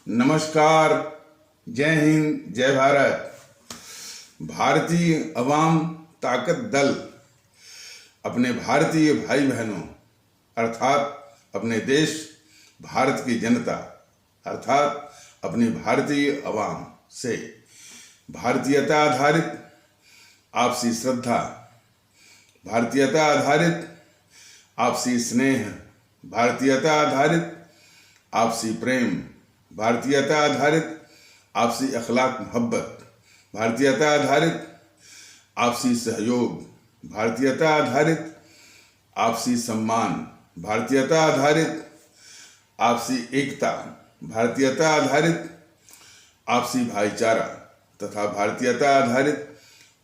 नमस्कार, जय हिंद, जय भारत। भारतीय अवाम ताकत दल अपने भारतीय भाई बहनों अर्थात अपने देश भारत की जनता अर्थात अपनी भारतीय अवाम से भारतीयता आधारित आपसी श्रद्धा, भारतीयता आधारित आपसी स्नेह, भारतीयता आधारित आपसी प्रेम, भारतीयता आधारित आपसी अखलाक मोहब्बत, भारतीयता आधारित आपसी सहयोग, भारतीयता आधारित आपसी सम्मान, भारतीयता आधारित आपसी एकता, भारतीयता आधारित आपसी भाईचारा तथा भारतीयता आधारित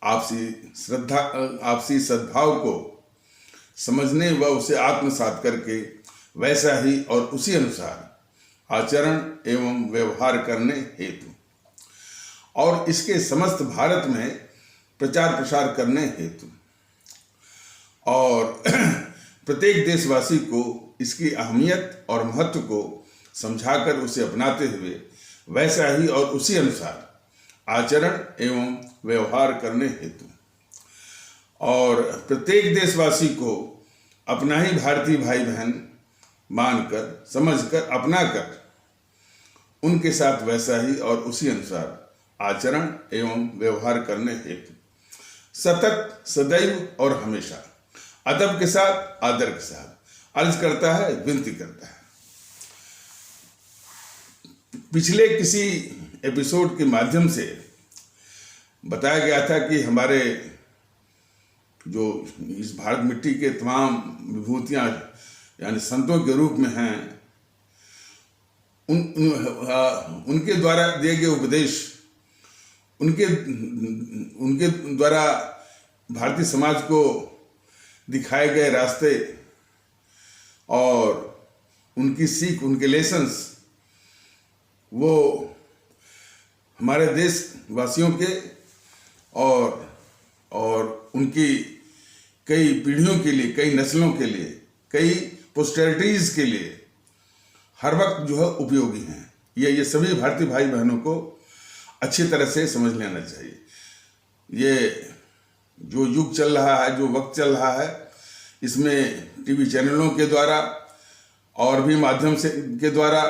आपसी सद्भाव को समझने व उसे आत्मसात करके वैसा ही और उसी अनुसार आचरण एवं व्यवहार करने हेतु और इसके समस्त भारत में प्रचार प्रसार करने हेतु और प्रत्येक देशवासी को इसकी अहमियत और महत्व को समझाकर उसे अपनाते हुए वैसा ही और उसी अनुसार आचरण एवं व्यवहार करने हेतु और प्रत्येक देशवासी को अपना ही भारतीय भाई बहन मानकर, समझकर, अपनाकर उनके साथ वैसा ही और उसी अनुसार आचरण एवं व्यवहार करने हेतु सतत, सदैव और हमेशा अदब के साथ, आदर के साथ अर्ज करता है, विनती करता है। पिछले किसी एपिसोड के माध्यम से बताया गया था कि हमारे जो इस भारत मिट्टी के तमाम विभूतियां यानी संतों के रूप में हैं, उनके द्वारा दिए गए उपदेश, उनके द्वारा भारतीय समाज को दिखाए गए रास्ते और उनकी सीख, उनके लेसन्स, वो हमारे देशवासियों के और उनकी कई पीढ़ियों के लिए, कई नस्लों के लिए, कई पोस्टेरिटीज के लिए हर वक्त जो है उपयोगी हैं। ये सभी भारतीय भाई बहनों को अच्छी तरह से समझ लेना चाहिए। ये जो युग चल रहा है, जो वक्त चल रहा है, इसमें टीवी चैनलों के द्वारा और भी माध्यम से के द्वारा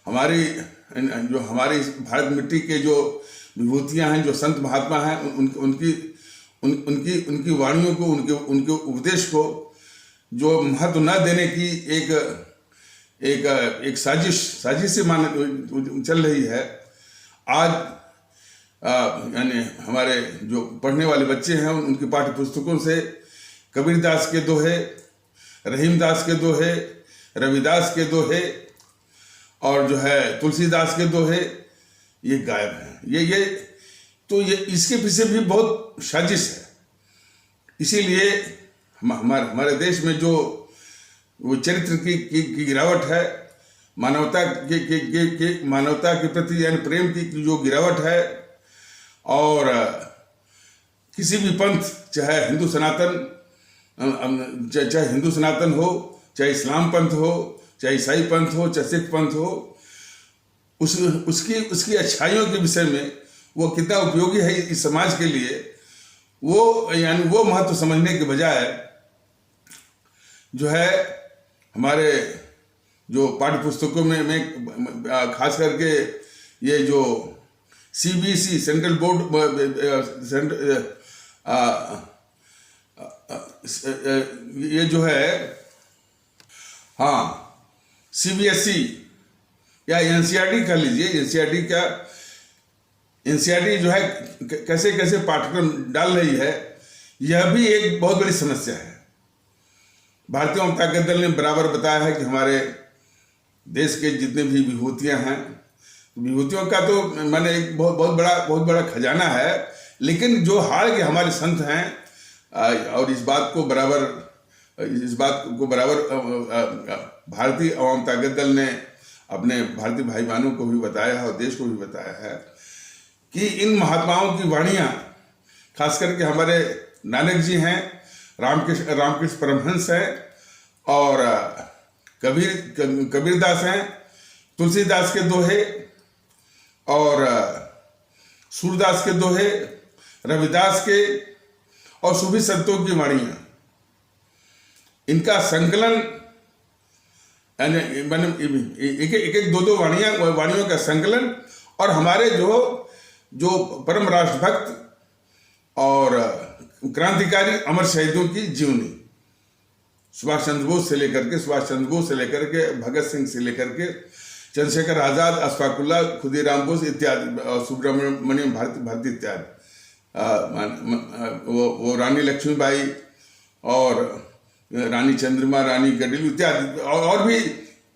हमारी भारत मिट्टी के जो विभूतियां हैं, जो संत महात्मा हैं, उनकी वाणियों को, उनके उपदेश को जो महत्व न देने की एक साजिश से चल रही है। आज यानी हमारे जो पढ़ने वाले बच्चे हैं, उनकी पाठ्य पुस्तकों से कबीरदास के दोहे, रहीमदास के दोहे, रविदास के दोहे और जो है तुलसीदास के दोहे ये गायब हैं। ये इसके पीछे भी बहुत साजिश है। इसीलिए हमारे देश में जो वो चरित्र की गिरावट है, मानवता के प्रति यानी प्रेम की जो गिरावट है, और किसी भी पंथ, चाहे हिंदू सनातन हो, चाहे इस्लाम पंथ हो, चाहे ईसाई पंथ हो, चाहे सिख पंथ हो, उसकी अच्छाइयों के विषय में वो कितना उपयोगी है इस समाज के लिए, वो महत्व समझने के बजाय जो है हमारे जो पाठ्य पुस्तकों में खास करके ये जो CBSE सेंट्रल बोर्ड ये जो है, हाँ, CBSE या NCERT कर लीजिए, NCERT जो है कैसे कैसे पाठ्यक्रम डाल रही है, यह भी एक बहुत बड़ी समस्या है। भारतीय अवाम ताकत दल ने बराबर बताया है कि हमारे देश के जितने भी विभूतियां हैं, विभूतियों का तो मैंने एक बहुत बड़ा खजाना है, लेकिन जो हाल के हमारे संत हैं और इस बात को बराबर भारतीय अवाम ताकत दल ने अपने भारतीय भाई बहनों को भी बताया है और देश को भी बताया है कि इन महात्माओं की वाणियाँ, खास करके हमारे नानक जी हैं, रामकृष्ण परमहंस हैं और कबीरदास हैं, तुलसीदास के दोहे और सूरदास के दोहे, रविदास के और सूफी संतों की वाणियां, इनका संकलन, एक दो वाणियों का संकलन, और हमारे जो परम राष्ट्रभक्त और क्रांतिकारी अमर शहीदों की जीवनी, सुभाष चंद्र बोस से लेकर के भगत सिंह से लेकर के चंद्रशेखर आजाद, अशफाकुल्लाह, खुदीराम बोस इत्यादि, सुब्रमण्यम भारती इत्यादि, वो रानी लक्ष्मीबाई और रानी चंद्रमा, रानी गडिल इत्यादि, और भी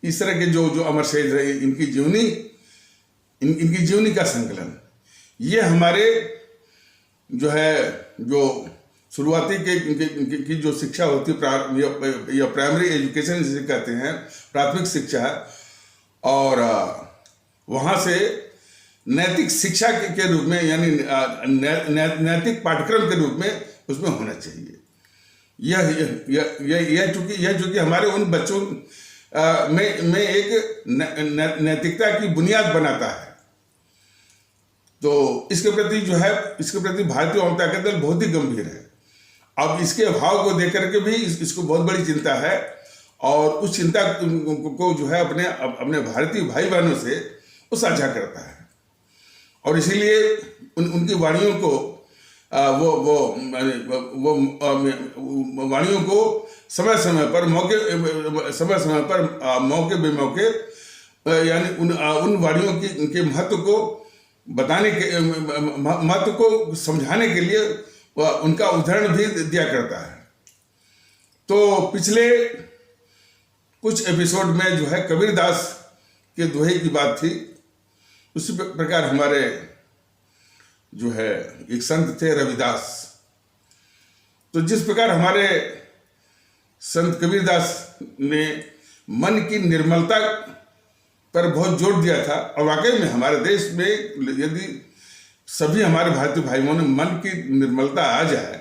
इस तरह के जो अमर शहीद रहे, इनकी जीवनी का संकलन, ये हमारे जो शुरुआती की जो शिक्षा होती है, या प्राइमरी एजुकेशन जिसे कहते हैं, प्राथमिक शिक्षा है, और वहाँ से नैतिक शिक्षा के रूप में, यानी नैतिक पाठ्यक्रम के रूप में उसमें होना चाहिए। यह चूंकि हमारे उन बच्चों में एक नैतिकता की बुनियाद बनाता है, तो इसके प्रति भारतीय जनता का दल बहुत ही गंभीर है। अब इसके अभाव को देख करके भी इसको बहुत बड़ी चिंता है, और उस चिंता को अपने भारतीय भाई बहनों से वो साझा करता है, और इसीलिए उनकी वाणियों को वाणियों को समय समय पर मौके बेमौके, यानी उन वाणियों के महत्व को बताने के, महत्व को समझाने के लिए उनका उदाहरण भी दिया करता है। तो पिछले कुछ एपिसोड में कबीरदास के दोहे की बात थी। उसी प्रकार हमारे एक संत थे रविदास। तो जिस प्रकार हमारे संत कबीरदास ने मन की निर्मलता पर बहुत जोर दिया था, और वाकई में हमारे देश में यदि सभी हमारे भारतीय भाइयों में मन की निर्मलता आ जाए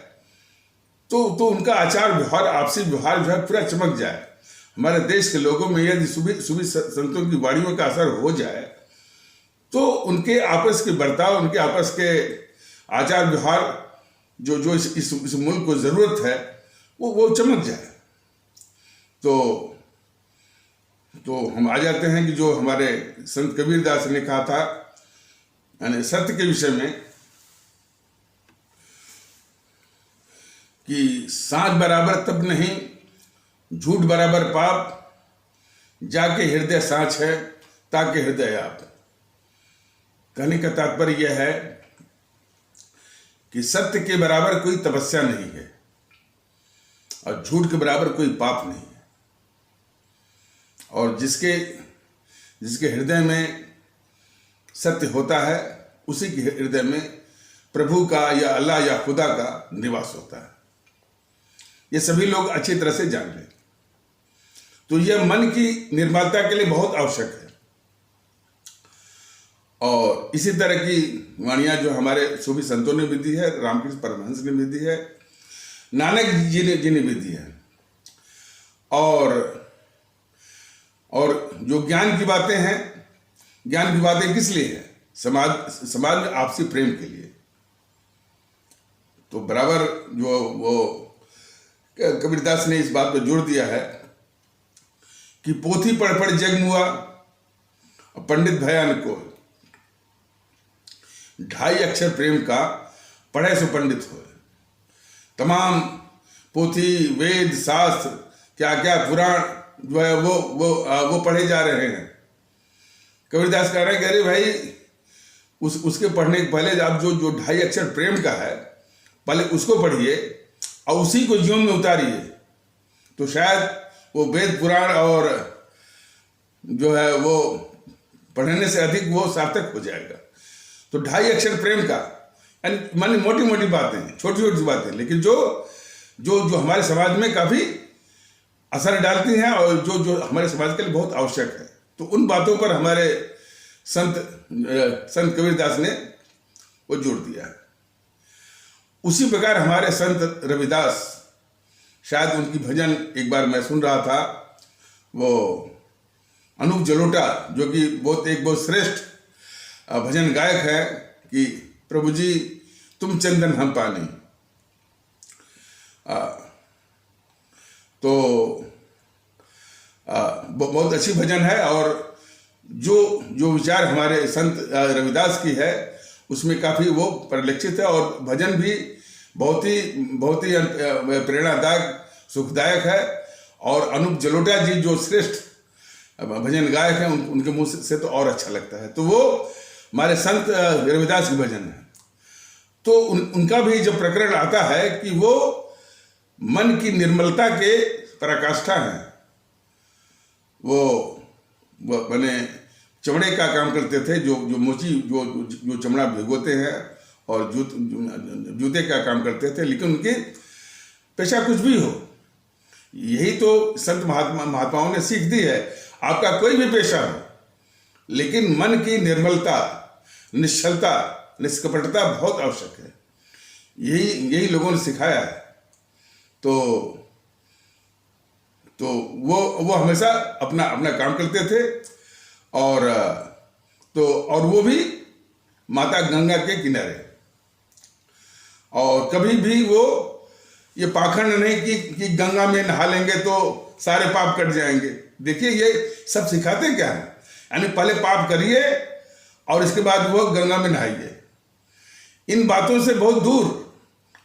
तो उनका आचार व्यवहार, आपसी व्यवहार पूरा चमक जाए। हमारे देश के लोगों में यदि सुबह संतों की वाणियों का असर हो जाए तो उनके आपस के बर्ताव, उनके आपस के आचार व्यवहार जो इस मुल्क को जरूरत है वो चमक जाए। तो हम आ जाते हैं कि जो हमारे संत कबीरदास ने कहा था, यानी सत्य के विषय में, कि सांझ बराबर तप नहीं, झूठ बराबर पाप, जाके हृदय सांच है ताके हृदय आप। कहने का तात्पर्य यह है कि सत्य के बराबर कोई तपस्या नहीं है, और झूठ के बराबर कोई पाप नहीं है, और जिसके हृदय में सत्य होता है उसी के हृदय में प्रभु का या अल्लाह या खुदा का निवास होता है। ये सभी लोग अच्छी तरह से जान लें। तो यह मन की निर्मलता के लिए बहुत आवश्यक है। और इसी तरह की वाणियां जो हमारे सूफी संतों ने भी दी है, रामकृष्ण परमहंस ने भी दी है, नानक जी ने भी दी है, और जो ज्ञान की बातें हैं, ज्ञान की बातें किस लिए है? समाज में आपसी प्रेम के लिए। तो बराबर वो कबीरदास ने इस बात पर जोर दिया है कि पोथी पढ़ पढ़ जग मुआ, पंडित भयान को, 2.5 अक्षर प्रेम का पढ़े सो पंडित हो। तमाम पोथी, वेद, शास्त्र, क्या क्या पुराण जो है वो पढ़े जा रहे हैं। कबीरदास कह रहे हैं कि अरे भाई, उसके पढ़ने के पहले आप जो 2.5 अक्षर प्रेम का है, पहले उसको पढ़िए और उसी को जीवन में उतारिए, तो शायद वो वेद पुराण और जो है वो पढ़ने से अधिक वो सार्थक हो जाएगा। तो 2.5 अक्षर प्रेम का, यानी मानी मोटी मोटी बातें, छोटी छोटी बातें, लेकिन जो हमारे समाज में काफी असर डालती हैं और जो हमारे समाज के लिए बहुत आवश्यक है। तो उन बातों पर हमारे संत कबीरदास ने वो जोर दिया है। उसी प्रकार हमारे संत रविदास, शायद उनकी भजन एक बार मैं सुन रहा था, वो अनूप जलोटा, जो कि बहुत श्रेष्ठ भजन गायक है कि प्रभु जी तुम चंदन हम पानी। तो बहुत अच्छी भजन है। और जो विचार हमारे संत रविदास की है उसमें काफ़ी वो परिलक्षित है, और भजन भी बहुत ही प्रेरणादायक सुखदायक है। और अनूप जलोटा जी जो श्रेष्ठ भजन गायक हैं उनके मुंह से तो और अच्छा लगता है। तो वो हमारे संत रविदास की भजन है। तो उनका भी जो प्रकरण आता है कि वो मन की निर्मलता के पराकाष्ठा हैं। वो मैंने चमड़े का काम करते थे, जो मोची जो चमड़ा भिगोते हैं, और जूते का काम करते थे। लेकिन उनके पेशा कुछ भी हो, यही तो संत महात्माओं ने सीख दी है। आपका कोई भी पेशा हो, लेकिन मन की निर्मलता, निश्चलता, निष्कपटता बहुत आवश्यक है। यही लोगों ने सिखाया है। तो वो हमेशा अपना काम करते थे। और वो भी माता गंगा के किनारे। और कभी भी वो ये पाखंड नहीं कि गंगा में नहा लेंगे तो सारे पाप कट जाएंगे। देखिए ये सब सिखाते क्या है, यानी पहले पाप करिए और इसके बाद वो गंगा में नहाइए। इन बातों से बहुत दूर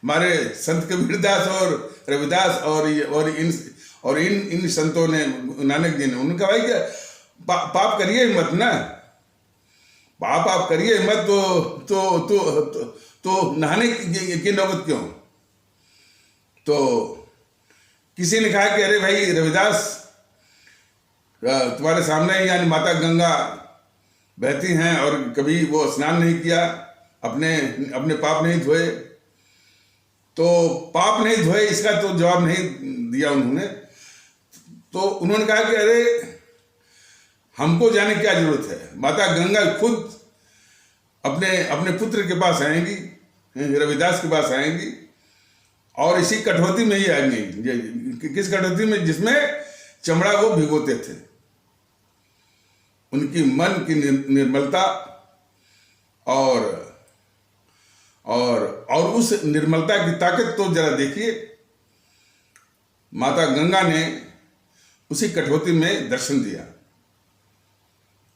हमारे संत कबीरदास और रविदास और इन संतों ने, नानक जी ने, उन्होंने कहा भाई क्या पाप करिए मत ना, पाप करिए मत तो नहाने की नौबत क्यों। तो किसी ने कहा कि अरे भाई रविदास, तुम्हारे सामने ही यानी माता गंगा बहती हैं और कभी वो स्नान नहीं किया, अपने पाप नहीं धोए। तो पाप नहीं धोए इसका तो जवाब नहीं दिया उन्होंने। तो उन्होंने कहा कि अरे हमको जाने की क्या जरूरत है, माता गंगा खुद अपने पुत्र के पास आएंगी, रविदास के पास आएंगी, और इसी कठौती में ही आएंगी। किस कठौती में? जिसमें चमड़ा वो भिगोते थे। उनकी मन की निर्मलता और उस निर्मलता की ताकत तो जरा देखिए। माता गंगा ने उसी कठौती में दर्शन दिया,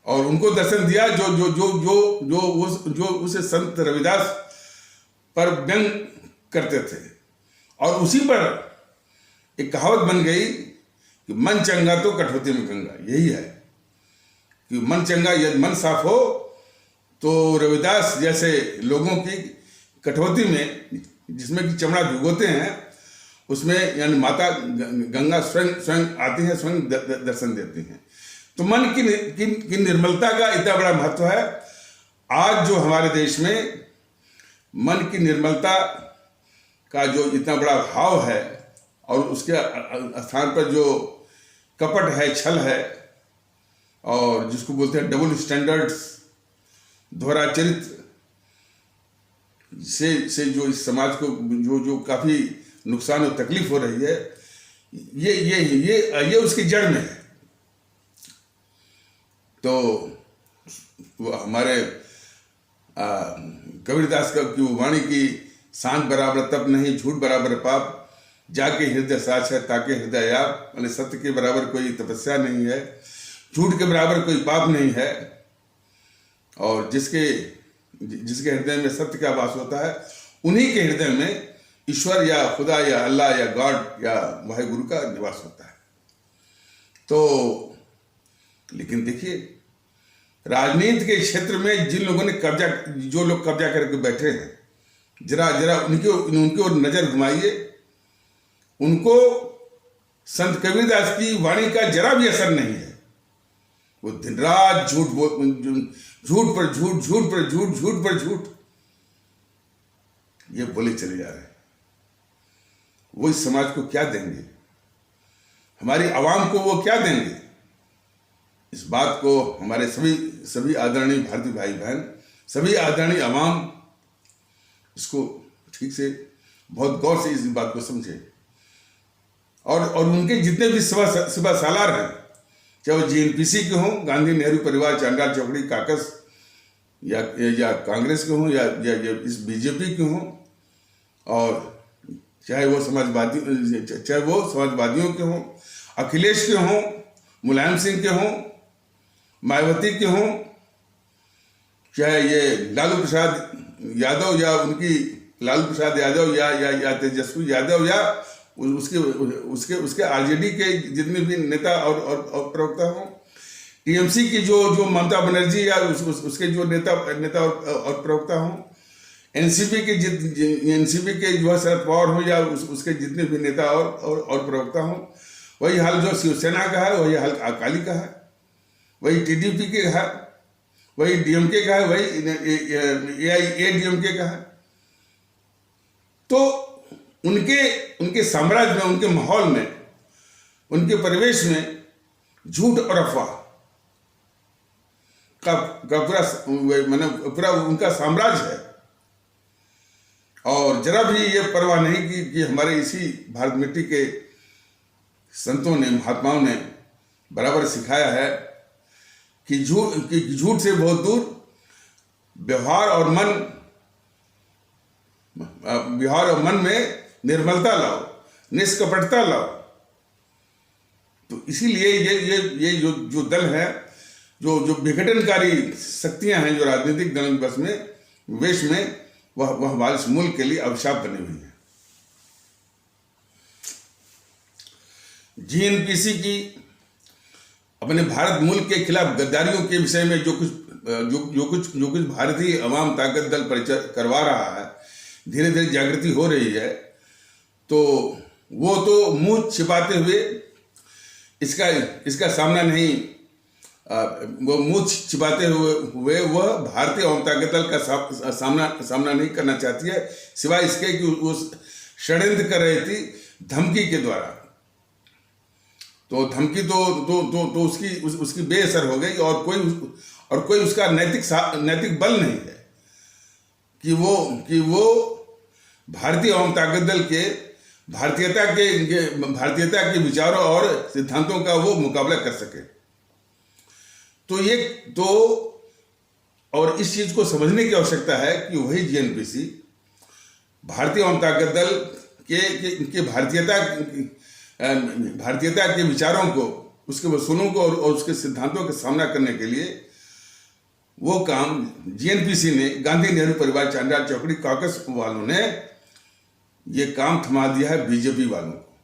और उनको दर्शन दिया जो उस संत रविदास पर व्यंग करते थे। और उसी पर एक कहावत बन गई कि मन चंगा तो कठौती में गंगा। यही है कि मन चंगा, यदि मन साफ हो तो रविदास जैसे लोगों की कठौती में, जिसमें कि चमड़ा भिगोते हैं, उसमें यानी माता गंगा स्वयं आती हैं, स्वयं दर्शन देती हैं। तो मन की निर्मलता का इतना बड़ा महत्व है। आज जो हमारे देश में मन की निर्मलता का जो इतना बड़ा भाव है, और उसके स्थान पर जो कपट है, छल है, और जिसको बोलते हैं डबल स्टैंडर्ड्स, दोहरा चरित्र से जो इस समाज को जो काफी नुकसान और तकलीफ हो रही है, ये उसकी जड़ में है। तो वो हमारे कबीरदास की वाणी की शांत बराबर तप नहीं, झूठ बराबर पाप, जाके हृदय साच है ताके हृदय आप। यानी सत्य के बराबर कोई तपस्या नहीं है, झूठ के बराबर कोई पाप नहीं है। और जिसके हृदय में सत्य का वास होता है, उन्हीं के हृदय में ईश्वर या खुदा या अल्लाह या गॉड या वाहिगुरु का निवास होता है। तो लेकिन देखिए, राजनीति के क्षेत्र में जो लोग कब्जा करके बैठे हैं, जरा उनकी ओर नजर घुमाइए। उनको संत कबीरदास की वाणी का जरा भी असर नहीं है। वो दिन रात झूठ पर झूठ ये बोले चले जा रहे हैं। वो इस समाज को क्या देंगे, हमारी आवाम को वो क्या देंगे? इस बात को हमारे सभी आदरणीय भारतीय भाई बहन, सभी आदरणीय आवाम इसको ठीक से, बहुत गौर से इस बात को समझे। और उनके जितने भी सभा सालार हैं, चाहे वो जीएनपीसी के हों, गांधी नेहरू परिवार, चांडाल चौकड़ी, काकस, या कांग्रेस के हों या इस बीजेपी के हों, और चाहे वो समाजवादियों के हों, अखिलेश के हों, मुलायम सिंह के हों, मायावती के हों, चाहे ये लालू प्रसाद यादव या तेजस्वी यादव या उसके आरजेडी के जितने भी नेता और प्रवक्ता हों, टीएमसी की जो ममता बनर्जी या उसके जो नेता और प्रवक्ता हों, एनसीपी के जो शरद पवार हो या उसके जितने भी नेता और प्रवक्ता हों, वही हाल जो शिवसेना का है, वही हाल अकाली का है, वही टीडीपी के है, वही डीएमके का है, वही एआईएडीएमके का है। तो उनके साम्राज्य में, उनके माहौल में, उनके परिवेश में झूठ और अफवाह का पूरा उनका साम्राज्य है। और जरा भी ये परवाह नहीं कि हमारे इसी भारत मिट्टी के संतों ने, महात्माओं ने बराबर सिखाया है कि झूठ से बहुत दूर व्यवहार और मन में निर्मलता लाओ, निष्कपटता लाओ। तो इसीलिए ये जो दल है, जो विघटनकारी शक्तियां हैं, जो राजनीतिक दल बस में वेश में, वह हमारे इस मुल्क के लिए अभिशाप बनी हुई है। जीएनपीसी की अपने भारत मुल्क के खिलाफ गद्दारियों के विषय में जो कुछ भारतीय अवाम ताकत दल परिचय करवा रहा है, धीरे धीरे जागृति हो रही है, तो वो तो मुंह छिपाते हुए इसका सामना नहीं, वो मुंह छिपाते हुए वह भारतीय अवाम ताकत दल का सामना नहीं करना चाहती है, सिवाय इसके कि उस षड्यंत्र कर रही थी धमकी के द्वारा। तो धमकी तो उसकी बेअसर हो गई, और कोई उसका नैतिक बल नहीं है कि वो भारतीय अवाम ताकत दल के भारतीयता के विचारों और सिद्धांतों का वो मुकाबला कर सके। तो और इस चीज को समझने की आवश्यकता है कि वही जीएनपीसी भारतीय अवाम ताकत दल के भारतीयता के विचारों को, उसके वसूलों को और उसके सिद्धांतों का सामना करने के लिए वो काम जीएनपीसी ने, गांधी नेहरू परिवार चांडाल चौकड़ी कॉकस वालों ने ये काम थमा दिया है बीजेपी वालों को।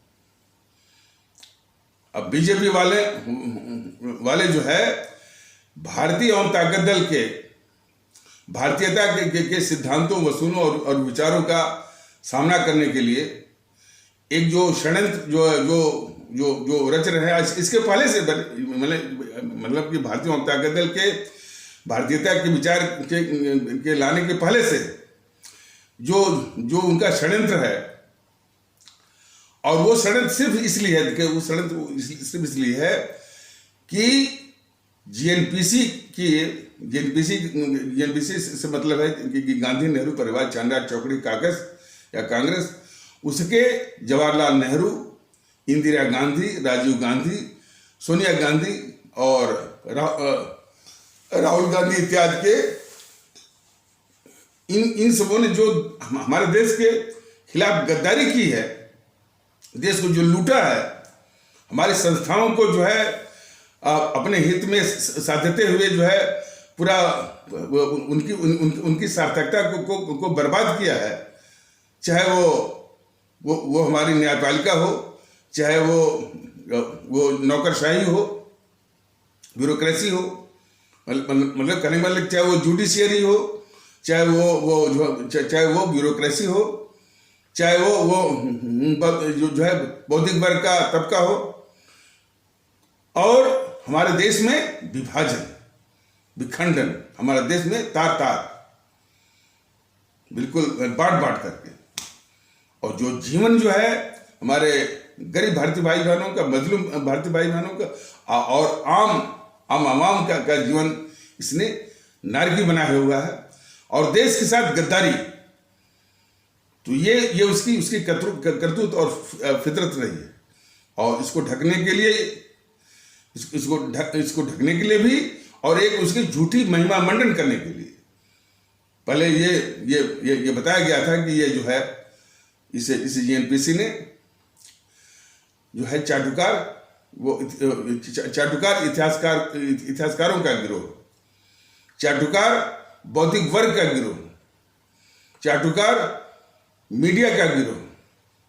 अब बीजेपी वाले जो है भारतीय अवाम ताकत दल के भारतीयता के सिद्धांतों, वसूलों और विचारों का सामना करने के लिए एक जो षड्यंत्र जो रच रहे हैं, इसके पहले से मतलब कि भारतीय अवाम ताकत दल के भारतीयता के विचार के लाने के पहले से जो उनका षड्यंत्र है, और वो षड्यंत्र सिर्फ इसलिए है कि जीएनपीसी से मतलब है कि गांधी नेहरू परिवार चांडाल चौकड़ी कागज या कांग्रेस, उसके जवाहरलाल नेहरू, इंदिरा गांधी, राजीव गांधी, सोनिया गांधी और राहुल गांधी इत्यादि के इन सबों ने जो हमारे देश के खिलाफ गद्दारी की है, देश को जो लूटा है, हमारी संस्थाओं को जो है अपने हित में साधते हुए जो है पूरा उनकी सार्थकता को बर्बाद किया है। चाहे वो हमारी न्यायपालिका हो, चाहे वो नौकरशाही हो, ब्यूरोक्रेसी हो, मतलब कहने मतलब चाहे वो जुडिशियरी हो, चाहे वो ब्यूरोक्रेसी हो, चाहे वो जो है बौद्धिक वर्ग का तबका हो, और हमारे देश में विभाजन, विखंडन, हमारे देश में तार बिल्कुल बांट करके, और जो जीवन जो है हमारे गरीब भारतीय भाई बहनों का, मजलूम भारतीय भाई बहनों का और आम आवाम का जीवन इसने नारकी बनाया हुआ है, और देश के साथ गद्दारी। तो ये उसकी करतूत और फितरत रही है, और इसको ढकने के लिए इसको ढकने के लिए भी, और एक उसकी झूठी महिमा मंडन करने के लिए पहले ये बताया गया था कि ये जो है इसे जीएनपीसी ने जो है चाटुकार इतिहासकारों का गिरोह, चाटुकार बौद्धिक वर्ग का गिरोह, चाटुकार मीडिया का गिरोह,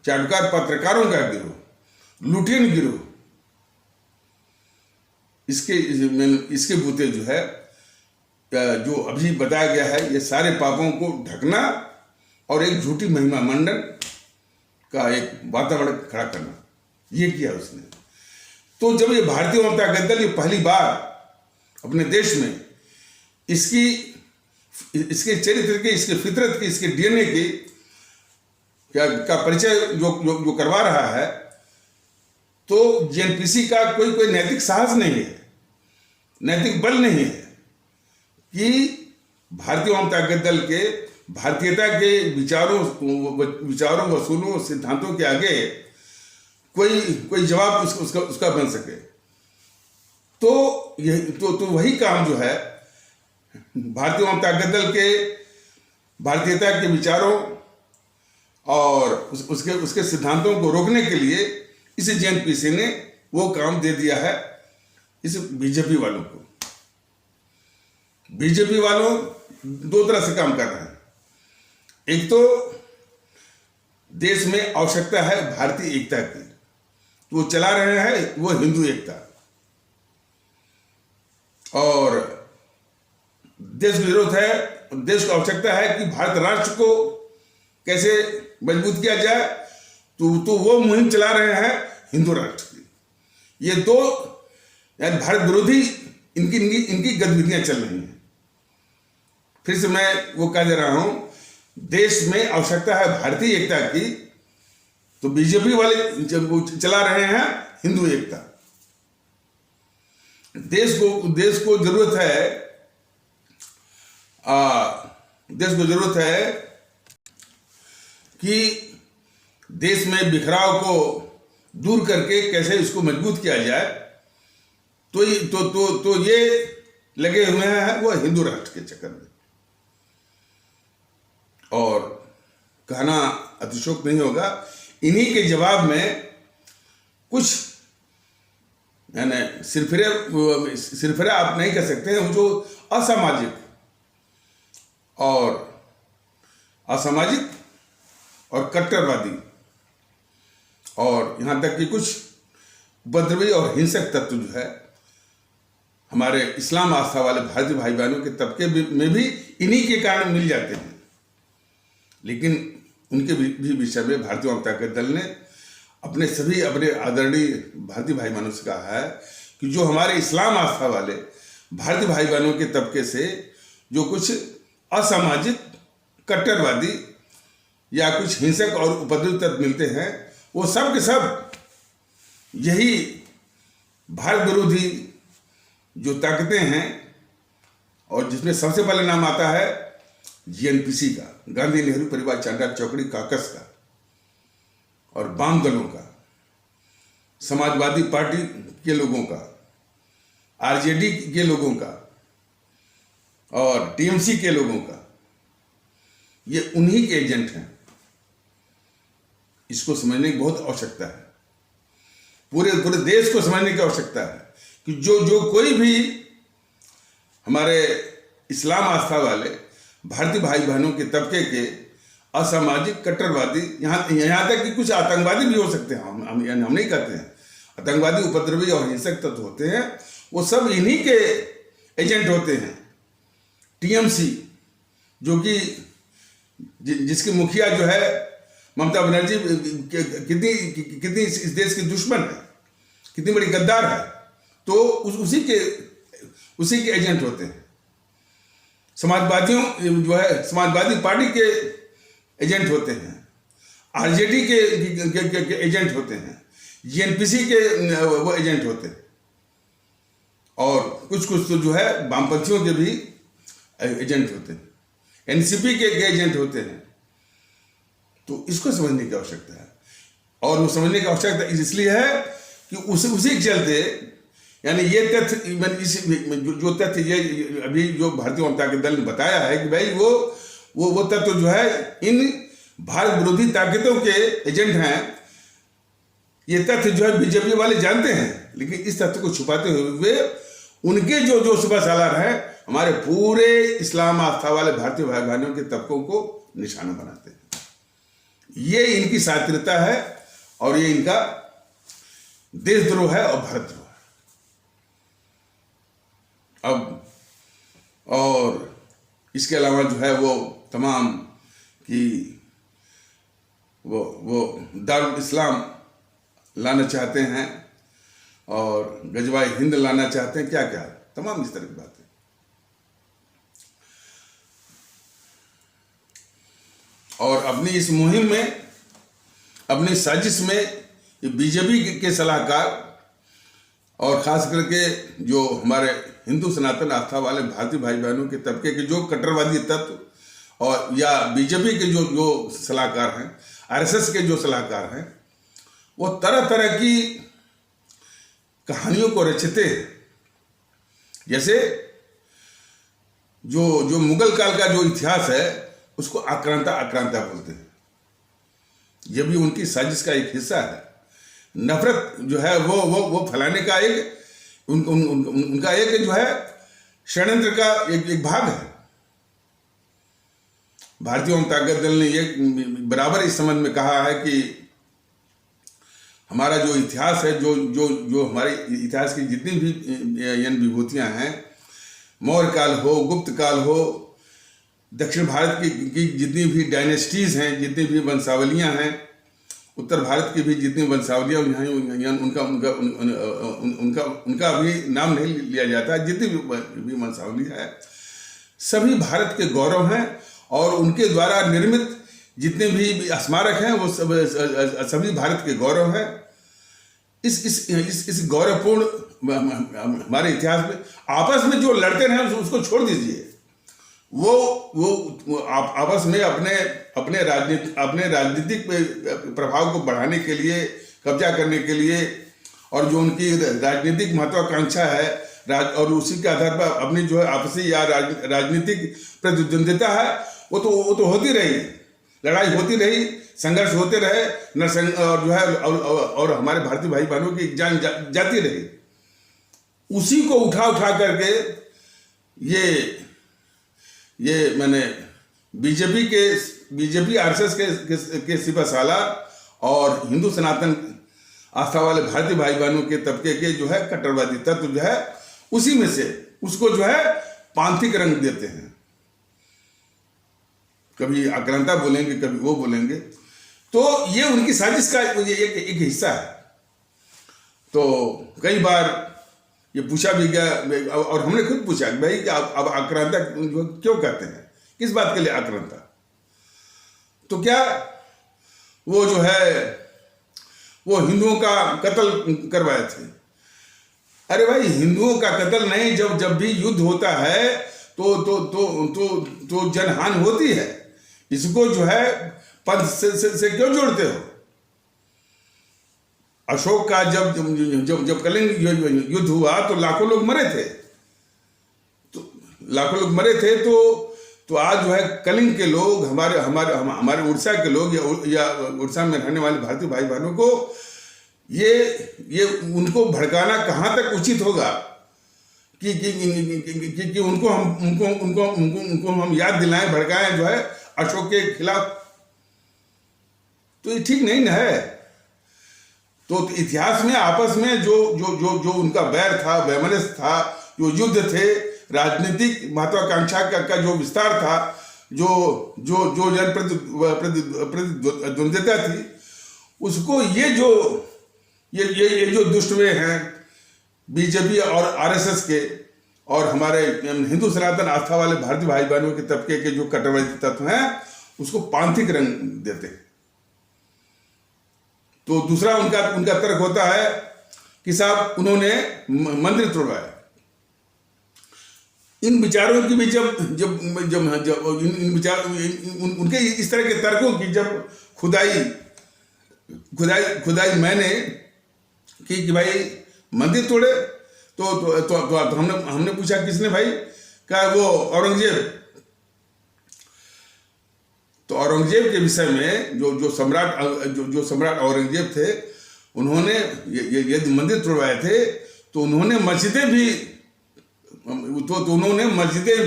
चाटुकार पत्रकारों का गिरोह, लुटेन गिरोह, इसके बूते जो है जो अभी बताया गया है, ये सारे पापों को ढकना और एक झूठी महिमा मंडन का एक वातावरण खड़ा करना, ये किया उसने। तो जब ये भारतीय जनता दल ये पहली बार अपने देश में इसके चरित्र के, इसके फितरत के, इसके डीएनए के का परिचय जो करवा रहा है, तो जीएनपीसी का कोई नैतिक साहस नहीं है, नैतिक बल नहीं है कि भारतीय जनता दल के भारतीयता के विचारों वसूलों सिद्धांतों के आगे कोई जवाब उसका बन सके। तो वही काम जो है भारतीय जनता दल के भारतीयता के विचारों और उसके सिद्धांतों को रोकने के लिए इस जीएनपीसी ने वो काम दे दिया है इस बीजेपी वालों को। बीजेपी वालों दो तरह से काम कर रहे हैं। एक तो देश में आवश्यकता है भारतीय एकता की, तो वो चला रहे हैं वो हिंदू एकता, और देश को जरूरत है, देश को आवश्यकता है कि भारत राष्ट्र को कैसे मजबूत किया जाए, तो वो मुहिम चला रहे हैं हिंदू राष्ट्र की। ये दो यानी भारत विरोधी इनकी गतिविधियां चल रही हैं। फिर से मैं वो कह दे रहा हूं, देश में आवश्यकता है भारतीय एकता की, तो बीजेपी वाले चला रहे हैं हिंदू एकता। देश को जरूरत है कि देश में बिखराव को दूर करके कैसे इसको मजबूत किया जाए, तो ये लगे हुए हैं वो हिंदू राष्ट्र के चक्कर में। और कहना अतिशयोक्ति नहीं होगा, इन्हीं के जवाब में कुछ यानी सिरफिरा आप नहीं कह सकते हैं, जो असामाजिक और कट्टरवादी और यहां तक कि कुछ उपद्रवी और हिंसक तत्व जो है हमारे इस्लाम आस्था वाले भारतीय भाई बहनों के तबके में भी इन्हीं के कारण मिल जाते हैं। लेकिन उनके भी विषय में भारतीय जनता दल ने अपने आदरणीय भारतीय भाई बहनों से कहा है कि जो हमारे इस्लाम आस्था वाले भारतीय भाई बहनों के तबके से जो कुछ असामाजिक कट्टरवादी या कुछ हिंसक और उपद्रवी तत्व मिलते हैं, वो सब के सब यही भारत विरोधी जो ताकतें हैं, और जिसमें सबसे पहले नाम आता है जीएनपीसी का, गांधी नेहरू परिवार चांडा चौकड़ी काकस का, और वाम दलों का, समाजवादी पार्टी के लोगों का, आरजेडी के लोगों का और टीएमसी के लोगों का, ये उन्हीं के एजेंट हैं। इसको समझने की बहुत आवश्यकता है, पूरे देश को समझने की आवश्यकता है कि जो कोई भी हमारे इस्लाम आस्था वाले भारतीय भाई बहनों के तबके के असामाजिक कट्टरवादी, यहाँ तक कि कुछ आतंकवादी भी हो सकते हैं, हम नहीं कहते हैं, आतंकवादी उपद्रवी और हिंसक तत्व होते हैं, वो सब इन्हीं के एजेंट होते हैं। टीएमसी जो कि जिसकी मुखिया जो है ममता बनर्जी कितनी इस देश की दुश्मन है, कितनी बड़ी गद्दार है, तो उसी के एजेंट होते हैं। समाजवादियों जो है समाजवादी पार्टी के एजेंट होते हैं, आरजेडी के एजेंट होते हैं, जीएनपीसी के वो एजेंट होते हैं, और कुछ तो जो है वामपंथियों के भी एजेंट होते हैं, एनसीपी के एजेंट होते हैं। तो इसको समझने की आवश्यकता है, और वो समझने की आवश्यकता इसलिए है कि उसी के चलते यानी ये तथ्य जो तथ्य ये अभी जो भारतीय जनता दल ने बताया है कि भाई वो वो तत्व जो है इन भारत विरोधी ताकतों के एजेंट हैं। ये तथ्य जो है बीजेपी वाले जानते हैं, लेकिन इस तथ्य को छुपाते हुए उनके जो सुबह सालार हैं हमारे पूरे इस्लाम आस्था वाले भारतीय भाई बहनों के तबकों को निशाना बनाते हैं। ये इनकी शातिरता है और ये इनका देशद्रोह है और भारतद्रोह है। अब और इसके अलावा जो है वो तमाम कि वो दारुल इस्लाम लाना चाहते हैं और गजवाई हिंद लाना चाहते हैं, क्या क्या तमाम इस तरह की बातें। और अपनी इस मुहिम में, अपनी साजिश में ये बीजेपी के सलाहकार और खास करके जो हमारे हिंदू सनातन आस्था वाले भारतीय भाई बहनों के तबके के जो कट्टरवादी तत्व और या बीजेपी के जो सलाहकार हैं, आरएसएस के जो सलाहकार हैं, वो तरह तरह की कहानियों को रचते हैं। जैसे जो मुगल काल का जो इतिहास है उसको आक्रांता बोलते हैं। ये भी उनकी साजिश का एक हिस्सा है। नफरत जो है वो फैलाने का एक उनका एक जो है षड्यंत्र का एक भाग है। भारतीय जनता दल ने ये बराबर इस संबंध में कहा है कि हमारा जो इतिहास है, जो हमारे इतिहास की जितनी भी विभूतियां हैं, मौर्य काल हो, गुप्त काल हो, दक्षिण भारत की जितनी भी डायनेस्टीज हैं, जितनी भी वंशावलियां हैं, उत्तर भारत की भी जितनी वंशावलियां हैं, उनका भी नाम नहीं लिया जाता है। जितनी भी वंशावलियां है सभी भारत के गौरव हैं और उनके द्वारा निर्मित जितने भी स्मारक हैं वो सभी भारत के गौरव हैं। इस गौरवपूर्ण हमारे इतिहास में आपस में जो लड़ते रहे उसको छोड़ दीजिए। वो आपस में अपने राजनीतिक प्रभाव को बढ़ाने के लिए, कब्जा करने के लिए और जो उनकी राजनीतिक महत्वाकांक्षा है और उसी के आधार पर अपनी जो है आपसी या राजनीतिक प्रतिद्वंदिता है वो तो होती रही, लड़ाई होती रही, संघर्ष होते रहे, और जो है और हमारे भारतीय भाई बहनों की जान जाती रही। उसी को उठा करके ये मैंने बीजेपी आरएसएस के सिपह सालार और हिंदू सनातन आस्था वाले भारतीय भाई बहनों के तबके के जो है कट्टरवादी तत्व जो है उसी में से उसको जो है पांथिक रंग देते हैं। कभी आक्रांता बोलेंगे, कभी वो बोलेंगे। तो ये उनकी साजिश का एक हिस्सा है। तो कई बार ये पूछा भी गया और हमने खुद पूछा कि भाई अब आक्रांता क्यों कहते हैं, किस बात के लिए आक्रांता? तो क्या वो जो है वो हिंदुओं का कत्ल करवाए थे? अरे भाई हिंदुओं का कत्ल नहीं, जब भी युद्ध होता है तो जनहानि होती है। इसको जो है पंथ से क्यों जोड़ते हो? अशोक का जब कलिंग युद्ध हुआ तो लाखों लोग मरे थे, तो आज जो है कलिंग के लोग हमारे उड़ीसा के लोग या उड़ीसा में रहने वाले भारतीय भाई बहनों को ये उनको भड़काना कहाँ तक उचित होगा कि उनको हम याद दिलाएं, भड़काएं जो है अशोक के खिलाफ? तो ये ठीक नहीं ना है। तो इतिहास में आपस में जो उनका बैर था, वैमनस्य था, जो युद्ध थे, राजनीतिक महत्वाकांक्षा का जो विस्तार था, जो जन प्रतिद्वंदिता थी, उसको ये जो दुष्टवे हैं बीजेपी और आरएसएस के और हमारे हिंदू सनातन आस्था वाले भारतीय भाई बहनों के तबके के जो कट्टरवादी तत्व हैं उसको पांथिक रंग देते हैं। तो दूसरा उनका तर्क होता है कि साहब उन्होंने मंदिर तोड़वाया। इन विचारों की भी जब इन विचार उनके इस तरह के तर्कों की जब खुदाई मैंने कि भाई मंदिर तोड़े तो हमने पूछा किसने भाई? क्या वो औरंगजेब? तो औरंगजेब के विषय में जो सम्राट औरंगजेब थे, उन्होंने यदि मंदिर तोड़वाए थे तो उन्होंने मस्जिदें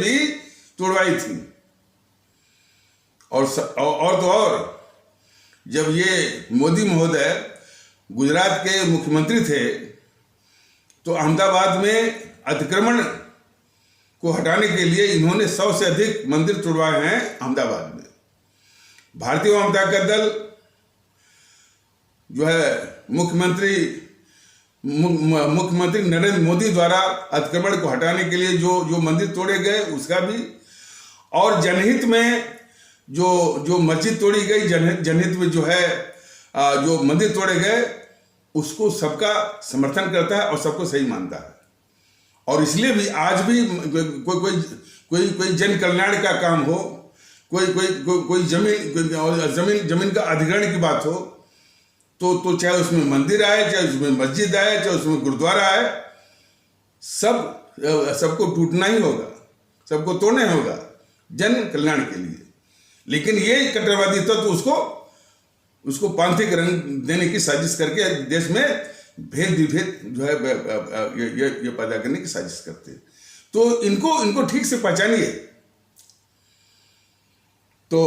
भी तोड़वाई थी। और जब ये मोदी महोदय गुजरात के मुख्यमंत्री थे तो अहमदाबाद में अतिक्रमण को हटाने के लिए इन्होंने 100 से अधिक मंदिर तोड़वाए हैं अहमदाबाद में। भारतीय जनता का दल जो है मुख्यमंत्री नरेंद्र मोदी द्वारा अतिक्रमण को हटाने के लिए जो मंदिर तोड़े गए उसका भी, और जनहित में जो मस्जिद तोड़ी गई, जनहित में जो है जो मंदिर तोड़े गए, उसको सबका समर्थन करता है और सबको सही मानता है। और इसलिए भी आज भी कोई जन कल्याण का काम हो, कोई जमीन का अधिग्रहण की बात हो, तो चाहे उसमें मंदिर आए, चाहे उसमें मस्जिद आए, चाहे उसमें गुरुद्वारा आए, सबको टूटना ही होगा, सबको तोड़ना होगा जन कल्याण के लिए। लेकिन ये कट्टरवादी तत्व उसको पांथिक रंग देने की साजिश करके देश में भेद विभेद जो है ये पैदा करने की साजिश करते हैं। तो इनको ठीक से पहचानिए। तो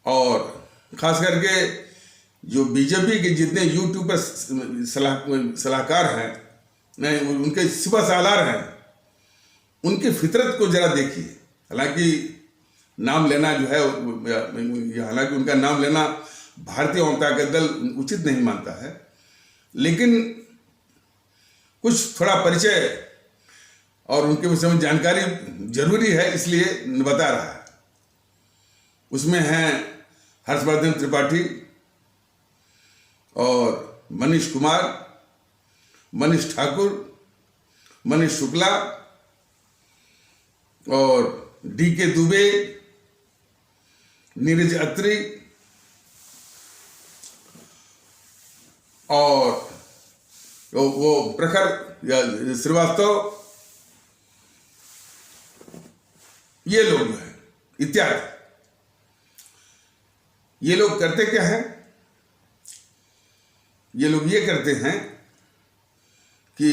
और खास करके जो बीजेपी के जितने यूट्यूब पर सलाहकार हैं, नहीं उनके सिपह सालार हैं, उनकी फितरत को जरा देखिए। हालांकि नाम लेना जो है, हालांकि उनका नाम लेना भारतीय जनता का दल उचित नहीं मानता है, लेकिन कुछ थोड़ा परिचय और उनके विषय में जानकारी जरूरी है, इसलिए बता रहा है। उसमें हैं हर्षवर्धन त्रिपाठी और मनीष कुमार, मनीष ठाकुर, मनीष शुक्ला और डी.के. दुबे, नीरज अत्री और वो प्रखर श्रीवास्तव, ये लोग जो है इत्यादि। ये लोग करते क्या है? ये लोग ये करते हैं कि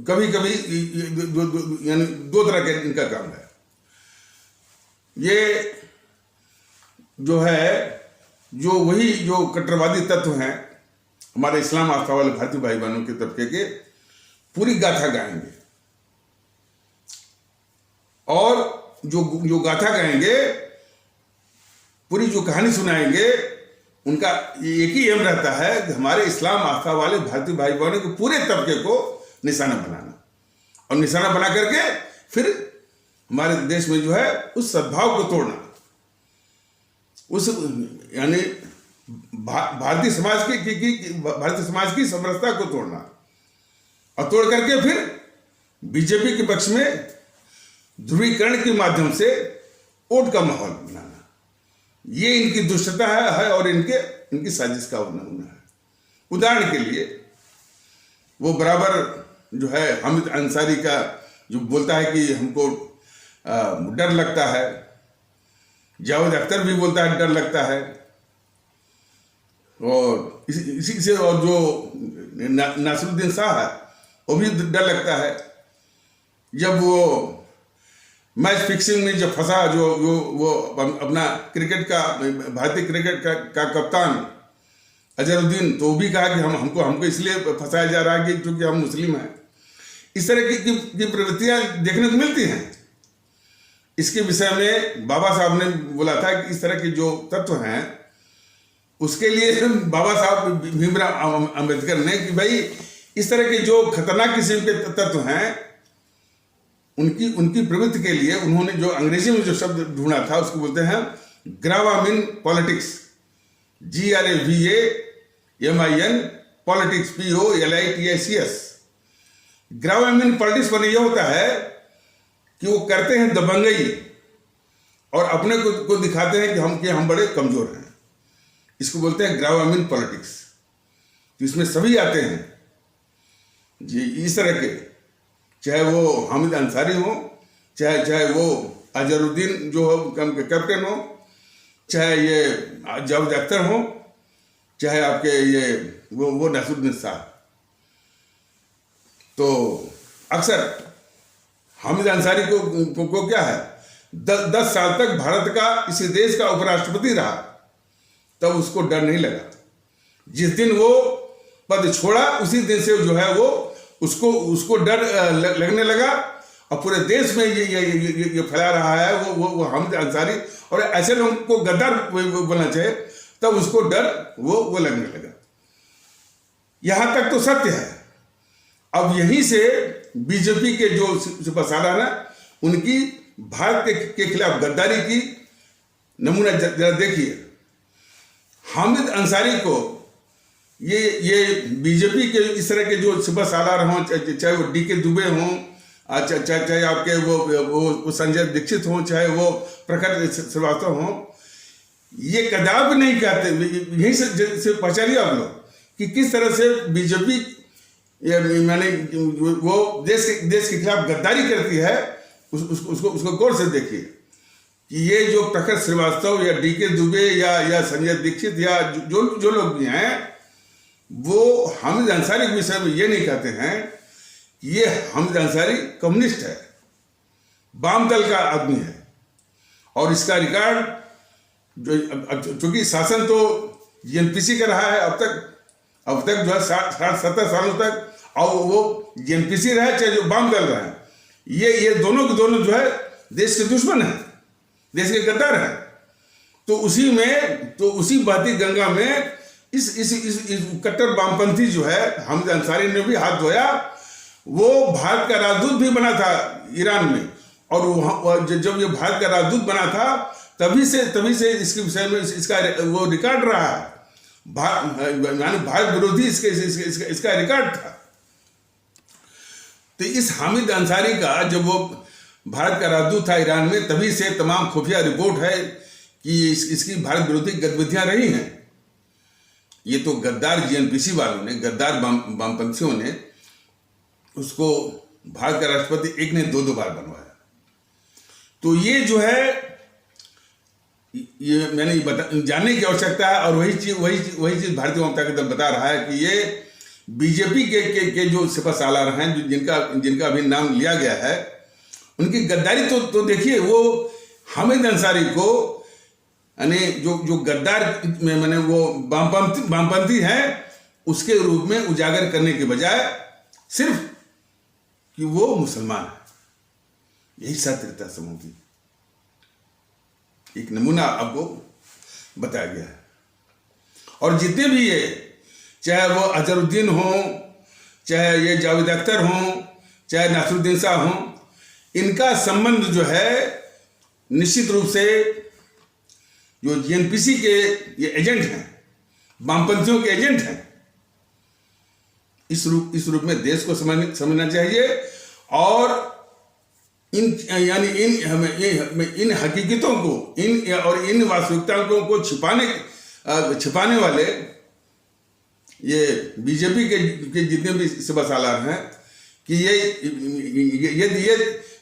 कभी कभी यानी दो तरह का इनका काम है। ये जो है जो कट्टरवादी तत्व हैं हमारे इस्लाम आस्था वाले भारतीय भाई बहनों के तबके के, पूरी गाथा गाएंगे और जो गाथा गाएंगे, पूरी जो कहानी सुनाएंगे, उनका एक ही एम रहता है कि हमारे इस्लाम आस्था वाले भारतीय भाई बहनों के पूरे तबके को निशाना बनाना, और निशाना बना करके फिर हमारे देश में जो है उस सद्भाव को तोड़ना, उस यानी भारतीय समाज की समरसता को तोड़ना, और तोड़ करके फिर बीजेपी के पक्ष में ध्रुवीकरण के माध्यम से वोट का माहौल बनाना। ये इनकी दुष्टता है और इनकी साजिश का नमूना है। उदाहरण के लिए वो बराबर जो है हामिद अंसारी का जो बोलता है कि हमको डर लगता है, जावेद अख्तर भी बोलता है डर लगता है, और इसी से और जो नासिरुद्दीन शाह है वो भी डर लगता है। जब वो मैच फिक्सिंग में जब फंसा, जो वो अपना क्रिकेट का भारतीय क्रिकेट का कप्तान अजहरुद्दीन, तो वो भी कहा कि हमको इसलिए फंसाया जा रहा है कि क्योंकि हम मुस्लिम हैं। इस तरह की प्रवृत्तियां देखने को मिलती हैं। इसके विषय में बाबा साहब ने बोला था कि इस तरह के जो तत्व हैं उसके लिए बाबा साहब भीमराव अंबेडकर ने कि भाई इस तरह के जो खतरनाक किस्म के तत्व हैं उनकी प्रवृत्ति के लिए उन्होंने जो अंग्रेजी में जो शब्द ढूंढा था उसको बोलते हैं gravamen politics, GRAVAMIN politics, POLITICS। Gravamen politics पर यह होता है कि वो करते हैं दबंगई और अपने को दिखाते हैं कि हम बड़े कमजोर हैं। इसको बोलते हैं ग्रावामीन पॉलिटिक्स। तो इसमें सभी आते हैं जी, इस तरह के, चाहे वो हामिद अंसारी हो, चाहे वो अजहरुद्दीन जो हो कैप्टन हो, चाहे ये जावेद अख्तर हो, चाहे आपके ये वो नसरुद्दीन शाह। तो अक्सर हामिद अंसारी को क्या है, 10 साल तक भारत का, इसी देश का उपराष्ट्रपति रहा, तब उसको डर नहीं लगा। जिस दिन वो पद छोड़ा उसी दिन से जो है वो उसको डर लगने लगा, और पूरे देश में ये फैला रहा है वो हामिद अंसारी, और ऐसे लोगों को गद्दार बोलना चाहिए, तब उसको डर वो लगने लगा। यहां तक तो सत्य है। अब यहीं से बीजेपी के जो सिपहसालार है, उनकी भारत के खिलाफ गद्दारी की नमूना जरा देखिए। हामिद अंसारी को ये बीजेपी के इस तरह के जो सिपहसालार हों, चाहे वो डी के दुबे हों, चाहे आपके वो संजय दीक्षित हों, चाहे वो प्रखर श्रीवास्तव हों, ये कदापि नहीं कहते। यहीं से पहचानिए आप लोग कि किस तरह से बीजेपी मैंने वो देश के खिलाफ गद्दारी करती है। उसको गौर से देखिए कि ये जो प्रखर श्रीवास्तव या डी के दुबे या संजय दीक्षित या जो लोग भी हैं, वो हामिद अंसारी के विषय में ये नहीं कहते हैं कि ये हामिद अंसारी कम्युनिस्ट है, वाम दल का आदमी है, और इसका रिकॉर्ड चूंकि शासन तो जीएनपीसी का रहा है अब तक जो है 60-70 सालों तक, और वो जीएनपीसी रहा चाहे जो वाम दल रहा है, ये दोनों के दोनों जो है देश के दुश्मन है, देश के गद्दार है। तो उसी बहती गंगा में इस कट्टर वामपंथी जो है हामिद अंसारी ने भी हाथ धोया। वो भारत का राजदूत भी बना था ईरान में, और वहाँ जब ये भारत का राजदूत बना था तभी से इसके विषय में इसका वो रिकॉर्ड रहा है, भारत विरोधी इसका रिकॉर्ड था। तो इस हामिद अंसारी का जब वो भारत का राजदूत था ईरान में, तभी से तमाम खुफिया रिपोर्ट है कि इसकी भारत विरोधी गतिविधियां रही हैं। ये तो गद्दार जीएनपीसी वालों ने, गद्दार वामपंथियों ने उसको भारत का राष्ट्रपति एक ने 2 बार बनवाया। तो ये जो है, ये मैंने जानने की आवश्यकता है, और वही चीज भारतीय जनता दल बता रहा है कि ये बीजेपी के जो सिपहसालार हैं, जिनका अभी नाम लिया गया है, उनकी गद्दारी तो देखिए। वो हामिद अंसारी को यानी जो गद्दार मैंने वो वामपंथी हैं उसके रूप में उजागर करने के बजाय सिर्फ कि वो मुसलमान है, यही सत्यता समूह की एक नमूना आपको बताया गया है। और जितने भी ये, चाहे वो अजहरुद्दीन हो, चाहे ये जावेद अख्तर हो, चाहे नसरुद्दीन शाह हो, इनका संबंध जो है निश्चित रूप से जो जीएनपीसी के ये एजेंट हैं, वामपंथियों के एजेंट हैं, इस रूप में देश को समझना चाहिए। और इन हकीकतों को, इन वास्तविकताओं को छिपाने वाले ये बीजेपी के जितने भी सिपहसालार हैं, कि ये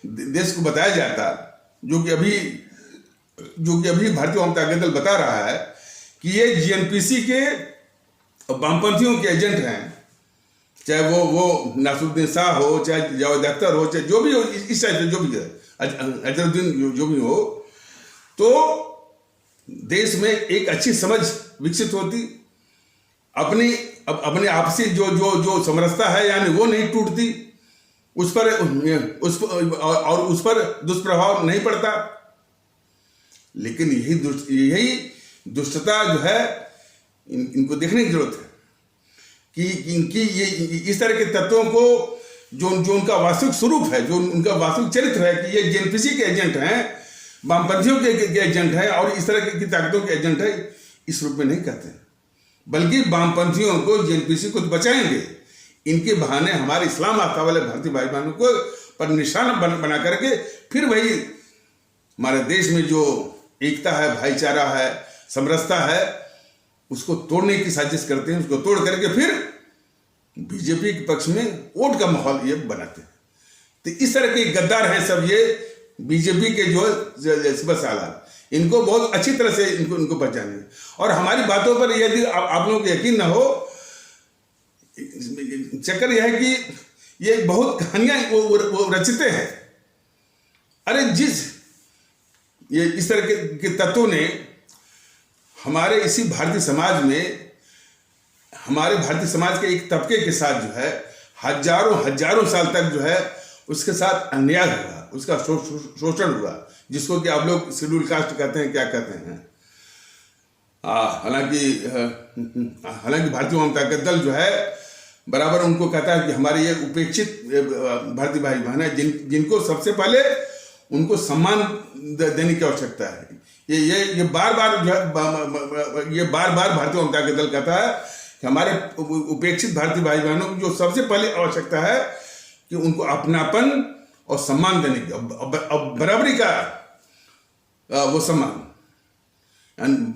देश को बताया जाता, जो कि अभी भारतीय जनता दल बता रहा है कि ये जीएनपीसी के वामपंथियों के एजेंट हैं, चाहे वो नसरुद्दीन शाह हो, चाहे जावेद अख्तर हो, चाहे जो भी हो, इस टाइप से जो भी है, अजहरुद्दीन जो भी हो, तो देश में एक अच्छी समझ विकसित होती, अपने आपसी जो समरसता है यानी वो नहीं टूटती, उस पर दुष्प्रभाव नहीं पड़ता। लेकिन यही दुष्टता जो है, इनको देखने की जरूरत है कि इनकी ये इस तरह के तत्वों को, जो उनका वास्तविक स्वरूप है, जो उनका वास्तविक चरित्र है, कि ये जीएनपीसी के एजेंट हैं, वामपंथियों के एजेंट हैं, और इस तरह की ताकतों के एजेंट है, इस रूप में नहीं कहते, बल्कि वामपंथियों को, जीएनपीसी को बचाएंगे। इनके बहाने हमारे इस्लाम आस्था वाले भारतीय भाई बहनों को पर निशाना बना करके फिर वही हमारे देश में जो एकता है, भाईचारा है, समरसता है, उसको तोड़ने की साजिश करते हैं। उसको तोड़ करके फिर बीजेपी के पक्ष में वोट का माहौल ये बनाते हैं। तो इस तरह के गद्दार हैं सब ये, बीजेपी के जो सिपा सालार, इनको बहुत अच्छी तरह से इनको पहचाने। और हमारी बातों पर यदि आप लोगों को यकीन ना हो, चक्कर यह है कि ये बहुत कहानियां वो रचते हैं। अरे ये इस तरह के तत्वों ने हमारे इसी भारतीय समाज में, हमारे भारतीय समाज के एक तबके के साथ जो है हजारों साल तक जो है उसके साथ अन्याय हुआ, उसका शोषण हुआ, जिसको कि आप लोग शेड्यूल कास्ट कहते हैं, क्या कहते हैं। हालांकि भारतीय जनता दल जो है बराबर उनको कहता है कि हमारे ये उपेक्षित भारतीय भाई बहन है, जिनको सबसे पहले उनको सम्मान देने की आवश्यकता है। ये बार बार जो है ये बार बार भारतीय जनता दल कहता है कि हमारे उपेक्षित भारतीय भाई बहनों की जो सबसे पहले आवश्यकता है कि उनको अपनापन और सम्मान देने की, अब बराबरी का वो सम्मान,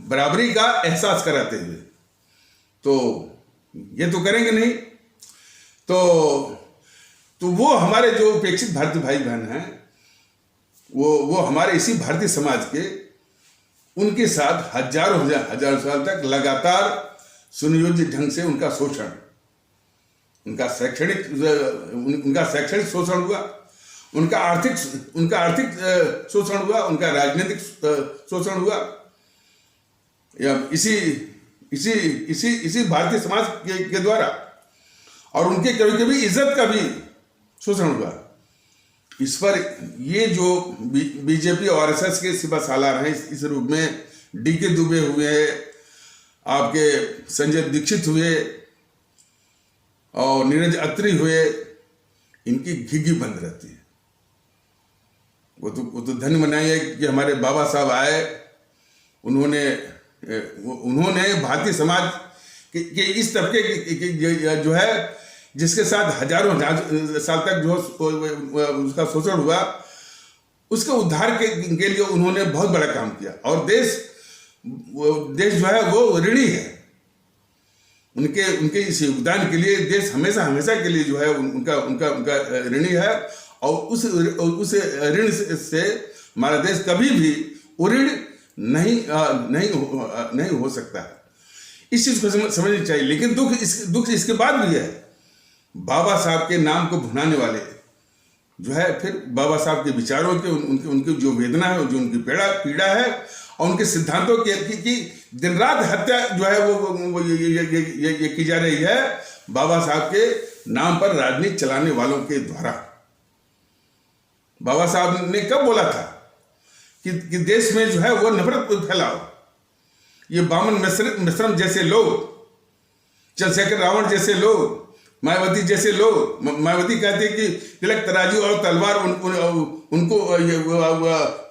बराबरी का एहसास कराते हुए। तो ये तो करेंगे नहीं, तो वो हमारे जो उपेक्षित भारतीय भाई बहन हैं, वो हमारे इसी भारतीय समाज के, उनके साथ हजारों साल तक लगातार सुनियोजित ढंग से उनका शोषण, उनका शैक्षणिक शोषण हुआ, उनका आर्थिक शोषण हुआ, उनका राजनीतिक शोषण हुआ, या इसी भारतीय समाज के द्वारा, और उनके कभी कभी इज्जत का भी शोषण हुआ। इस पर ये जो बीजेपी और आरएसएस के सिपा सालार हैं, इस रूप में डीके दुबे हुए, आपके संजय दीक्षित हुए और नीरज अत्री हुए, इनकी घिघी बंद रहती है। वो तो धन्य मनाइए कि हमारे बाबा साहब आए, उन्होंने भारतीय समाज के इस तबके जो है, जिसके साथ हजारों साल तक जो उसका शोषण हुआ, उसके उद्धार के लिए उन्होंने बहुत बड़ा काम किया। और देश जो है वो ऋणी है उनके इस योगदान के लिए। देश हमेशा के लिए जो है उनका ऋणी है, और उस ऋण से हमारा देश कभी भी ऋण नहीं हो सकता है। इस चीज को समझनी चाहिए। लेकिन दुख इसके बाद भी है, बाबा साहब के नाम को भुनाने वाले जो है, फिर बाबा साहब के विचारों के, उनकी जो वेदना है, जो उनकी पीड़ा है, और उनके सिद्धांतों की दिन रात हत्या जो है वो ये की जा रही है बाबा साहब के नाम पर राजनीति चलाने वालों के द्वारा। बाबा साहब ने कब बोला था कि देश में जो है वो नफरत फैलाओ। ये बामन मिश्रम जैसे लोग, चंद्रशेखर रावण जैसे लोग, मायावती जैसे लोग, मायावती कहते हैं कि तिलक तराजू और तलवार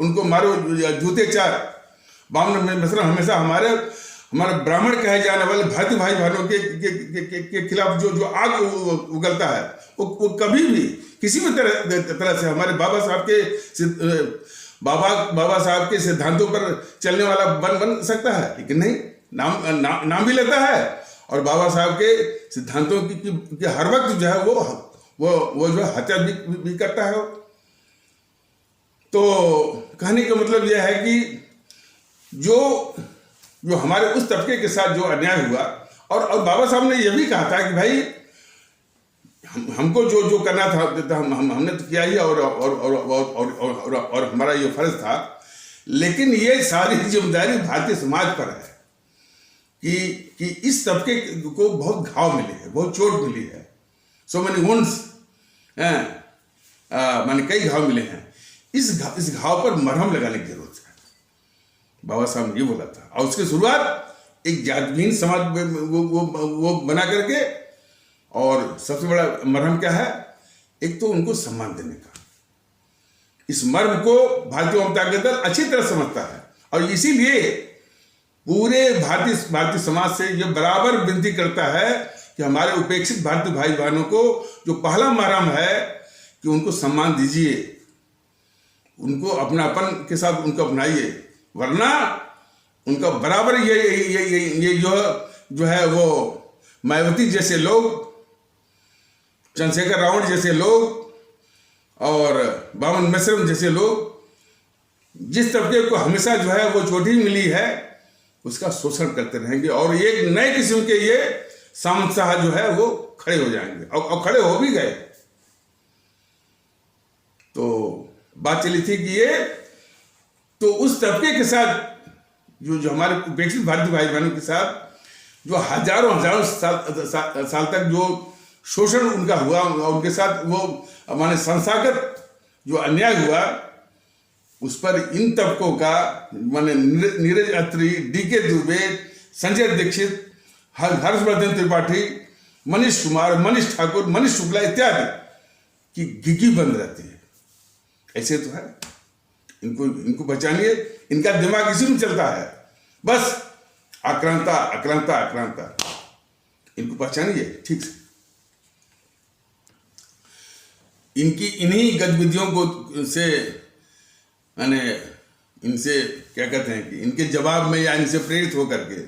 उनको मारो जूते चार। बामन मिश्रम हमेशा हमारे ब्राह्मण कहे जाने वाले भारतीय भाई बहनों के खिलाफ जो आग उगलता है, वो कभी भी किसी भी तरह से हमारे बाबा साहब के सिद्धांतों पर चलने वाला बन सकता है। लेकिन नहीं, नाम भी लेता है, और बाबा साहब के सिद्धांतों की हर वक्त जो है वो जो हत्या भी करता है। तो कहने का मतलब यह है कि जो हमारे उस तबके के साथ जो अन्याय हुआ, और बाबा साहब ने यह भी कहा था कि भाई हमको जो करना था हमने तो किया ही, और हमारा ये फर्ज था। लेकिन ये सारी जिम्मेदारी भारतीय समाज पर है कि इस तबके को बहुत घाव मिले हैं, बहुत चोट मिली है। सो मैनी वुंड्स, माने कई घाव मिले हैं। इस घाव पर मरहम लगाने की जरूरत है, बाबा साहब ने ये बोला था। और उसकी शुरुआत एक जातहीन समाज वो बना करके, और सबसे बड़ा मरहम क्या है, एक तो उनको सम्मान देने का। इस मर्म को भारतीय जनता दल अच्छी तरह समझता है, और इसीलिए पूरे भारतीय समाज से यह बराबर विनती करता है कि हमारे उपेक्षित भारतीय भाई बहनों को जो पहला मरहम है कि उनको सम्मान दीजिए, उनको अपनापन के साथ उनको अपनाइए, वरना उनका बराबर ये जो है वो मायावती जैसे लोग, चंद्रशेखर रावण जैसे लोग, और बामन मिश्रम जैसे लोग, जिस तबके को हमेशा जो है वो चोटी मिली है उसका शोषण करते रहेंगे और एक नए किस्म के ये सामंतशाह जो है वो खड़े हो जाएंगे और खड़े हो भी गए। तो बात चली थी कि ये तो उस तबके के साथ जो हमारे उपेक्षित भारतीय भाई बहनों के साथ जो हजारों साल तक जो शोषण उनका हुआ और उनके साथ वो माने संस्थागत जो अन्याय हुआ उस पर इन तबकों का माने नीरज अत्री, डी.के. दुबे, संजय दीक्षित, हर्षवर्धन त्रिपाठी, मनीष कुमार, मनीष ठाकुर, मनीष शुक्ला इत्यादि की गिगी बंद रहती है। ऐसे तो है, इनको पहचानिए, इनका दिमाग इसी में चलता है, बस आक्रांता आक्रांता आक्रांता, इनको पहचानिए ठीक से। इनकी इन्हीं गतिविधियों को से माने इनसे क्या कहते हैं कि इनके जवाब में या इनसे प्रेरित होकर के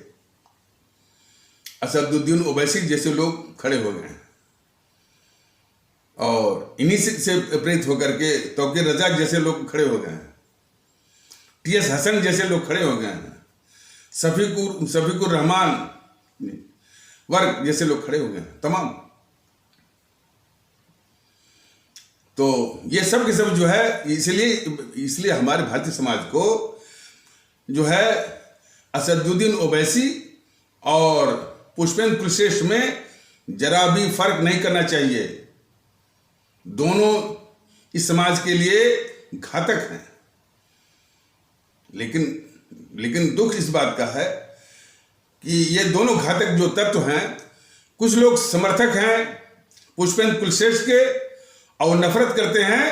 असदुद्दीन ओवैसी जैसे लोग खड़े हो गए हैं और इन्हीं से प्रेरित होकर के तौकीर रज़ाक जैसे लोग खड़े हो गए हैं, टी.एस. हसन जैसे लोग खड़े हो गए हैं, शफीकुर रहमान वर्ग जैसे लोग खड़े हो गए हैं तमाम। तो ये सब के सब जो है इसलिए हमारे भारतीय समाज को जो है असदुद्दीन ओवैसी और पुष्पेंद्र कुलश्रेष्ठ में जरा भी फर्क नहीं करना चाहिए। दोनों इस समाज के लिए घातक हैं। लेकिन दुख इस बात का है कि ये दोनों घातक जो तत्व हैं, कुछ लोग समर्थक हैं पुष्पेंद्र कुलश्रेष्ठ के और नफरत करते हैं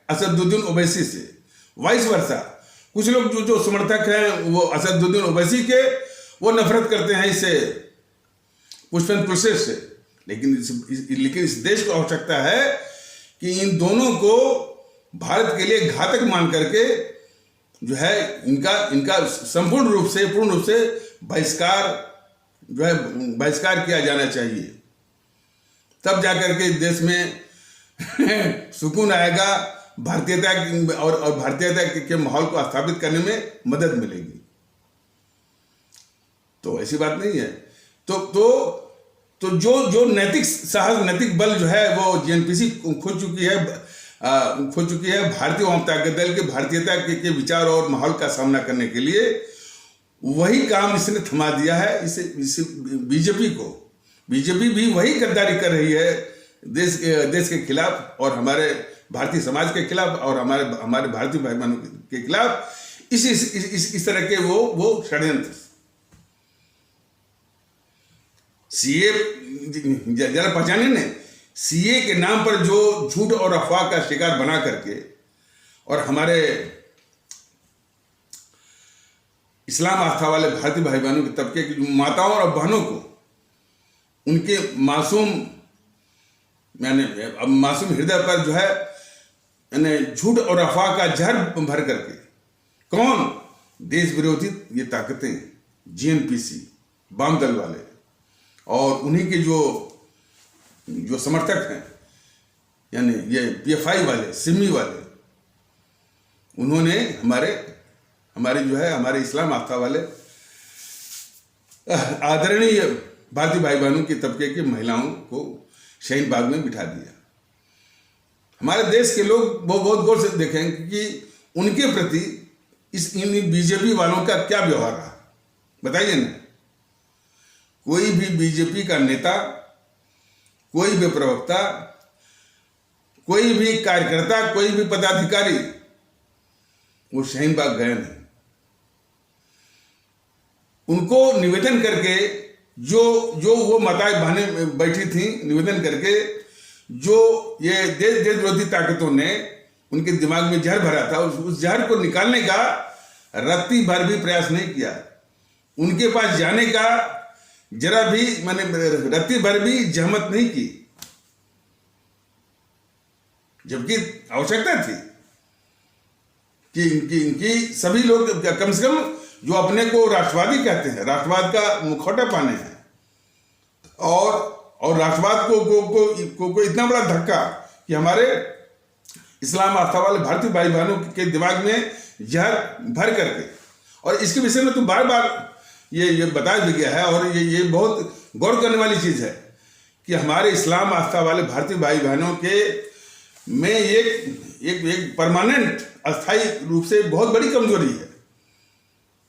असदुद्दीन ओवैसी से, वाइस वर्सा। कुछ लोग जो समर्थक हैं वो असदुद्दीन ओवैसी के, वो नफरत करते हैं इससे पुष्पेंद्र कुलश्रेष्ठ से। लेकिन इस देश को आवश्यकता है कि इन दोनों को भारत के लिए घातक मान करके जो है इनका संपूर्ण रूप से पूर्ण रूप से बहिष्कार किया जाना चाहिए। तब जाकर के देश में सुकून आएगा, भारतीयता और भारतीयता के माहौल को स्थापित करने में मदद मिलेगी। तो ऐसी बात नहीं है। तो जो नैतिक साहस, नैतिक बल जो है वो जीएनपीसी खो चुकी है भारतीय वामपंथी के दल के भारतीयता के विचार और माहौल का सामना करने के लिए। वही काम इसने थमा दिया है इसे बीजेपी भी वही गद्दारी कर रही है देश के खिलाफ और हमारे भारतीय समाज के खिलाफ और हमारे भारतीय भाई बहनों के खिलाफ इस तरह के वो षड्यंत्र। सीए जरा पहचाने ने, सीए के नाम पर जो झूठ और अफवाह का शिकार बना करके और हमारे इस्लाम आस्था वाले भारतीय भाई बहनों के तबके की माताओं और बहनों को उनके मासूम हृदय पर जो है झूठ और अफवाह का जहर भर करके कौन देश विरोधी ये ताकतें, जीएनपीसी, वाम दल वाले और उन्हीं के जो समर्थक हैं यानी ये पीएफआई वाले, सिमी वाले, उन्होंने हमारे इस्लाम आस्था वाले आदरणीय भारतीय भाई बहनों के तबके की महिलाओं को शहीद बाग में बिठा दिया। हमारे देश के लोग बहुत गौर से देखेंगे कि उनके प्रति इन बीजेपी वालों का क्या व्यवहार रहा, बताइए ना। कोई भी बीजेपी का नेता, कोई भी प्रवक्ता, कोई भी कार्यकर्ता, कोई भी पदाधिकारी वो शहीद बाग गए नहीं। उनको निवेदन करके जो वो माताएं बहनें बैठी थी, निवेदन करके जो ये देश विरोधी ताकतों ने उनके दिमाग में जहर भरा था, उस जहर को निकालने का रत्ती भर भी प्रयास नहीं किया। उनके पास जाने का जरा भी रत्ती भर भी जहमत नहीं की, जबकि आवश्यकता थी कि इनकी सभी लोग कम से कम जो अपने को राष्ट्रवादी कहते हैं, राष्ट्रवाद का मुखौटा पाने हैं और राष्ट्रवाद को इतना बड़ा धक्का कि हमारे इस्लाम आस्था वाले भारतीय भाई बहनों के दिमाग में जहर भर करके। और इसके विषय में तो बार बार ये बताया भी गया है, और ये बहुत गौर करने वाली चीज़ है कि हमारे इस्लाम आस्था वाले भारतीय भाई बहनों के में एक परमानेंट अस्थायी रूप से बहुत बड़ी कमजोरी है।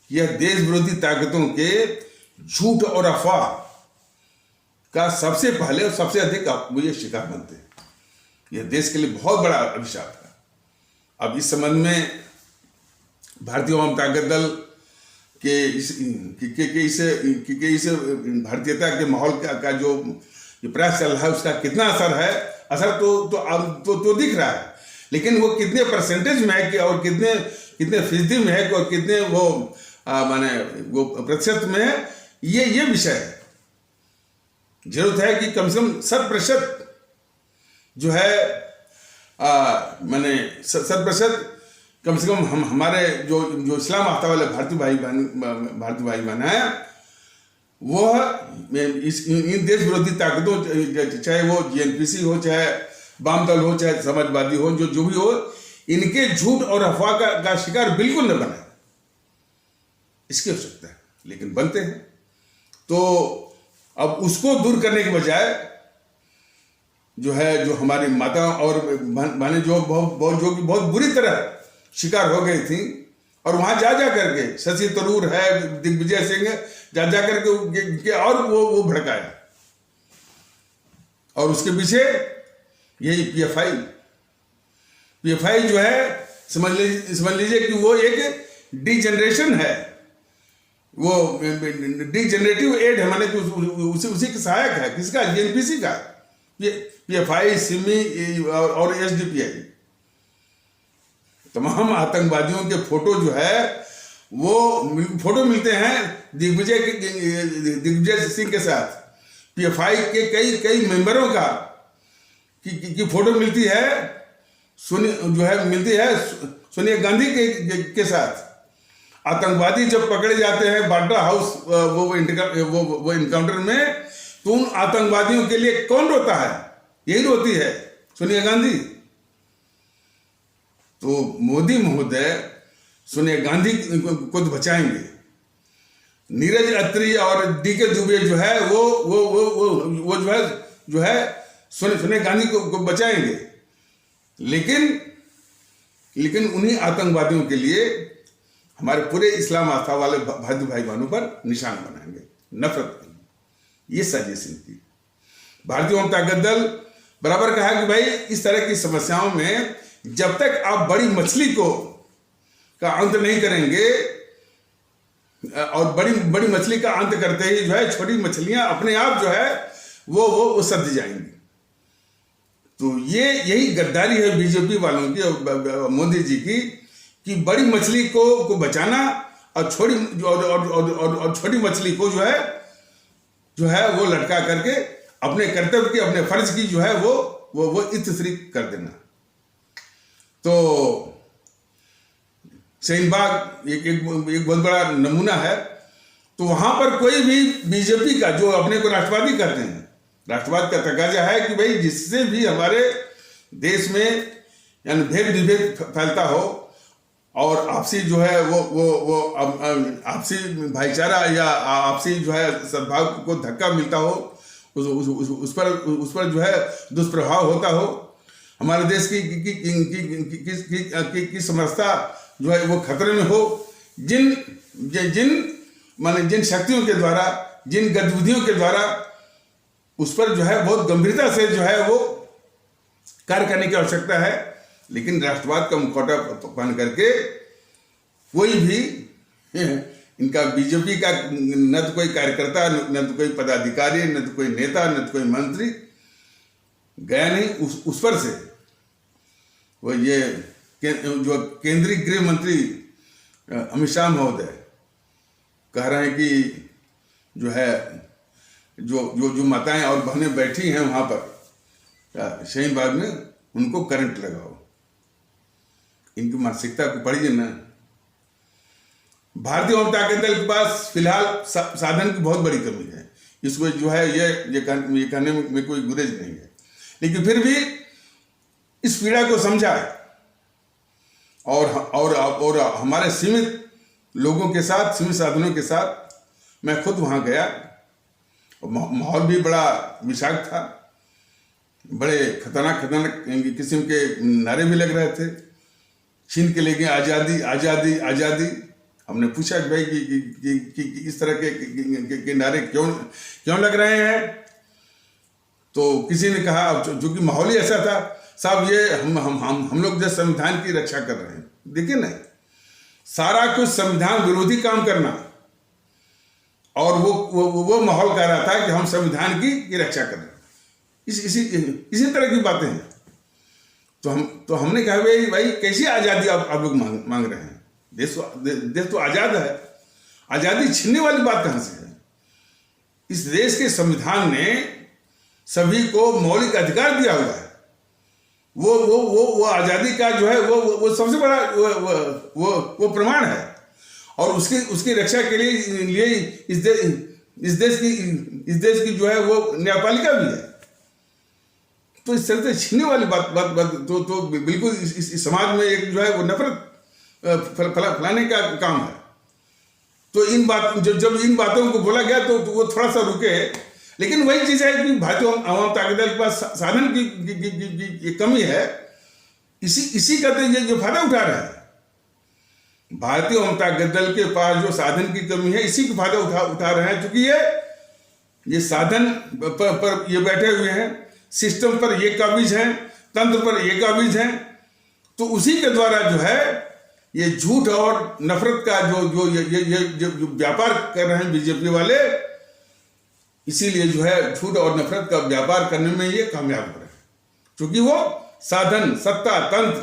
यह देश विरोधी ताकतों के झूठ और अफवाह का सबसे पहले और सबसे अधिक वो ये शिकार बनते हैं। यह देश के लिए बहुत बड़ा अभिशाप है। अब इस संबंध में भारतीय आवाम ताकत दल के इस भारतीयता के माहौल का जो ये प्रयास चल रहा है, उसका कितना असर है? असर तो दिख रहा है, लेकिन वो कितने परसेंटेज में है कि, और कितने फीसदी में है, और कितने वो माने वो प्रतिशत में है, ये विषय है। जरूरत है कि कम से कम 100% जो है माने 100% कम से कम हम हमारे जो इस्लाम आस्था वाले भारतीय भाई बहन हैं, वह इन देश विरोधी ताकतों, चाहे वो जीएनपीसी हो, चाहे वाम दल हो, चाहे समाजवादी हो, जो भी हो, इनके झूठ और अफवाह का शिकार बिल्कुल न बने। इसकी आवश्यकता है, लेकिन बनते हैं। तो अब उसको दूर करने के बजाय जो हमारी माता और बहनें जो बहुत बुरी तरह शिकार हो गई थी, और वहां जा करके शशि तरूर है, दिग्विजय सिंह जा करके और वो भड़काया, और उसके पीछे यही पीएफआई जो है, समझ लीजिए कि वो एक डीजनरेशन है, वो डीजनरेटिव एड है, माने उसी के सहायक है। किसका? जीएनपीसी का। पीएफआई, सिमी और एसडीपीआई, तमाम आतंकवादियों के फोटो जो है वो फोटो मिलते हैं दिग्विजय सिंह के साथ। पीएफआई के कई मेंबरों का की फोटो मिलती है सोनिया गांधी के साथ। आतंकवादी जब पकड़े जाते हैं बाड्रा हाउस वो इनकाउंटर में, तो उन आतंकवादियों के लिए कौन रोता है? यही रोती है सोनिया गांधी। तो मोदी महोदय सोनिया गांधी को तो बचाएंगे, नीरज अत्री और डीके दुबे जो है वो जो है सोनिया गांधी को बचाएंगे, लेकिन उन्हीं आतंकवादियों के लिए हमारे पूरे इस्लाम आस्था वाले भारतीय भाई बहनों पर निशान बनाएंगे, नफरत करेंगे। ये साजिश इनकी। भारतीय जनता दल बराबर कहा कि भाई इस तरह की समस्याओं में जब तक आप बड़ी मछली का अंत नहीं करेंगे, और बड़ी मछली का अंत करते ही जो है छोटी मछलियां अपने आप जो है वो सध जाएंगी। तो यही गद्दारी है बीजेपी वालों की और मोदी जी की, कि बड़ी मछली को बचाना और छोटी मछली को जो है वो लटका करके अपने कर्तव्य की, अपने फर्ज की जो है वो इत्तसरी कर देना। तो शाहीनबाग एक बहुत बड़ा नमूना है। तो वहां पर कोई भी बीजेपी का जो अपने को राष्ट्रवादी कहते हैं, राष्ट्रवाद का तकाजा है कि भाई जिससे भी हमारे देश में यानी भेद विभेद फैलता हो, और आपसी जो है वो आपसी भाईचारा या आपसी जो है सद्भाव को धक्का मिलता हो, उस पर जो है दुष्प्रभाव होता हो, हमारे देश की समरसता जो है वो खतरे में हो, जिन शक्तियों के द्वारा, जिन गतिविधियों के द्वारा उस पर जो है बहुत गंभीरता से जो है वो कार्य करने की आवश्यकता है। लेकिन राष्ट्रवाद का मुखौटा पहन करके कोई भी इनका बीजेपी का न तो कोई कार्यकर्ता, न तो कोई पदाधिकारी, न तो कोई नेता, न तो कोई मंत्री गया नहीं। उस पर से वो ये जो केंद्रीय गृह मंत्री अमित शाह महोदय कह रहे हैं कि जो है जो माताएं और बहनें बैठी हैं वहां पर शाहीनबाग में, उनको करंट लगाओ। इनकी मानसिकता को पढ़िए ना। भारतीय जनता दल के पास फिलहाल साधन की बहुत बड़ी कमी है। इसको जो है ये कहने में कोई गुरेज नहीं है, लेकिन फिर भी इस पीड़ा को समझा और हमारे सीमित लोगों के साथ, सीमित साधनों के साथ मैं खुद वहाँ गया। माहौल भी बड़ा विषाक्त था, बड़े खतरनाक किस्म के नारे भी लग रहे थे, छीन के लेके आज़ादी आज़ादी आज़ादी। हमने पूछा कि भाई कि इस तरह के नारे क्यों लग रहे हैं? तो किसी ने कहा, जो कि माहौल ही ऐसा था, साहब ये हम लोग जो संविधान की रक्षा कर रहे हैं। देखिए नहीं, सारा कुछ संविधान विरोधी काम करना, और वो माहौल कह रहा था कि हम संविधान की रक्षा कर रहे हैं। इसी तरह की बातें हैं। तो हमने कहा भाई कैसी आज़ादी आप लोग मांग रहे हैं? देश तो आज़ाद है, आज़ादी छीनने वाली बात कहाँ से है? इस देश के संविधान ने सभी को मौलिक अधिकार दिया हुआ है। वो आज़ादी का जो है वो सबसे बड़ा वो प्रमाण है, और उसकी रक्षा के लिए इस देश की जो है वो न्यायपालिका भी है। तो इस तरह से छीनने वाली बात तो बिल्कुल इस समाज में एक जो है वो नफरत फैलाने का काम है। तो जब इन बातों को बोला गया तो वो थोड़ा सा रुके। लेकिन वही चीज है कि भारतीय आवाम ताकत दल के पास साधन की कमी है। इसी का जो फायदा उठा रहा है। भारतीय जनता दल के पास जो साधन की कमी है, इसी का फायदा उठा रहे हैं। क्योंकि ये साधन पर ये बैठे हुए हैं, सिस्टम पर ये काबिज हैं, तंत्र पर ये काबिज हैं। तो उसी के द्वारा जो है ये झूठ और नफरत का जो व्यापार कर रहे हैं बीजेपी वाले, इसीलिए जो है झूठ और नफरत का व्यापार करने में ये कामयाब हो रहे हैं, क्योंकि वो साधन, सत्ता, तंत्र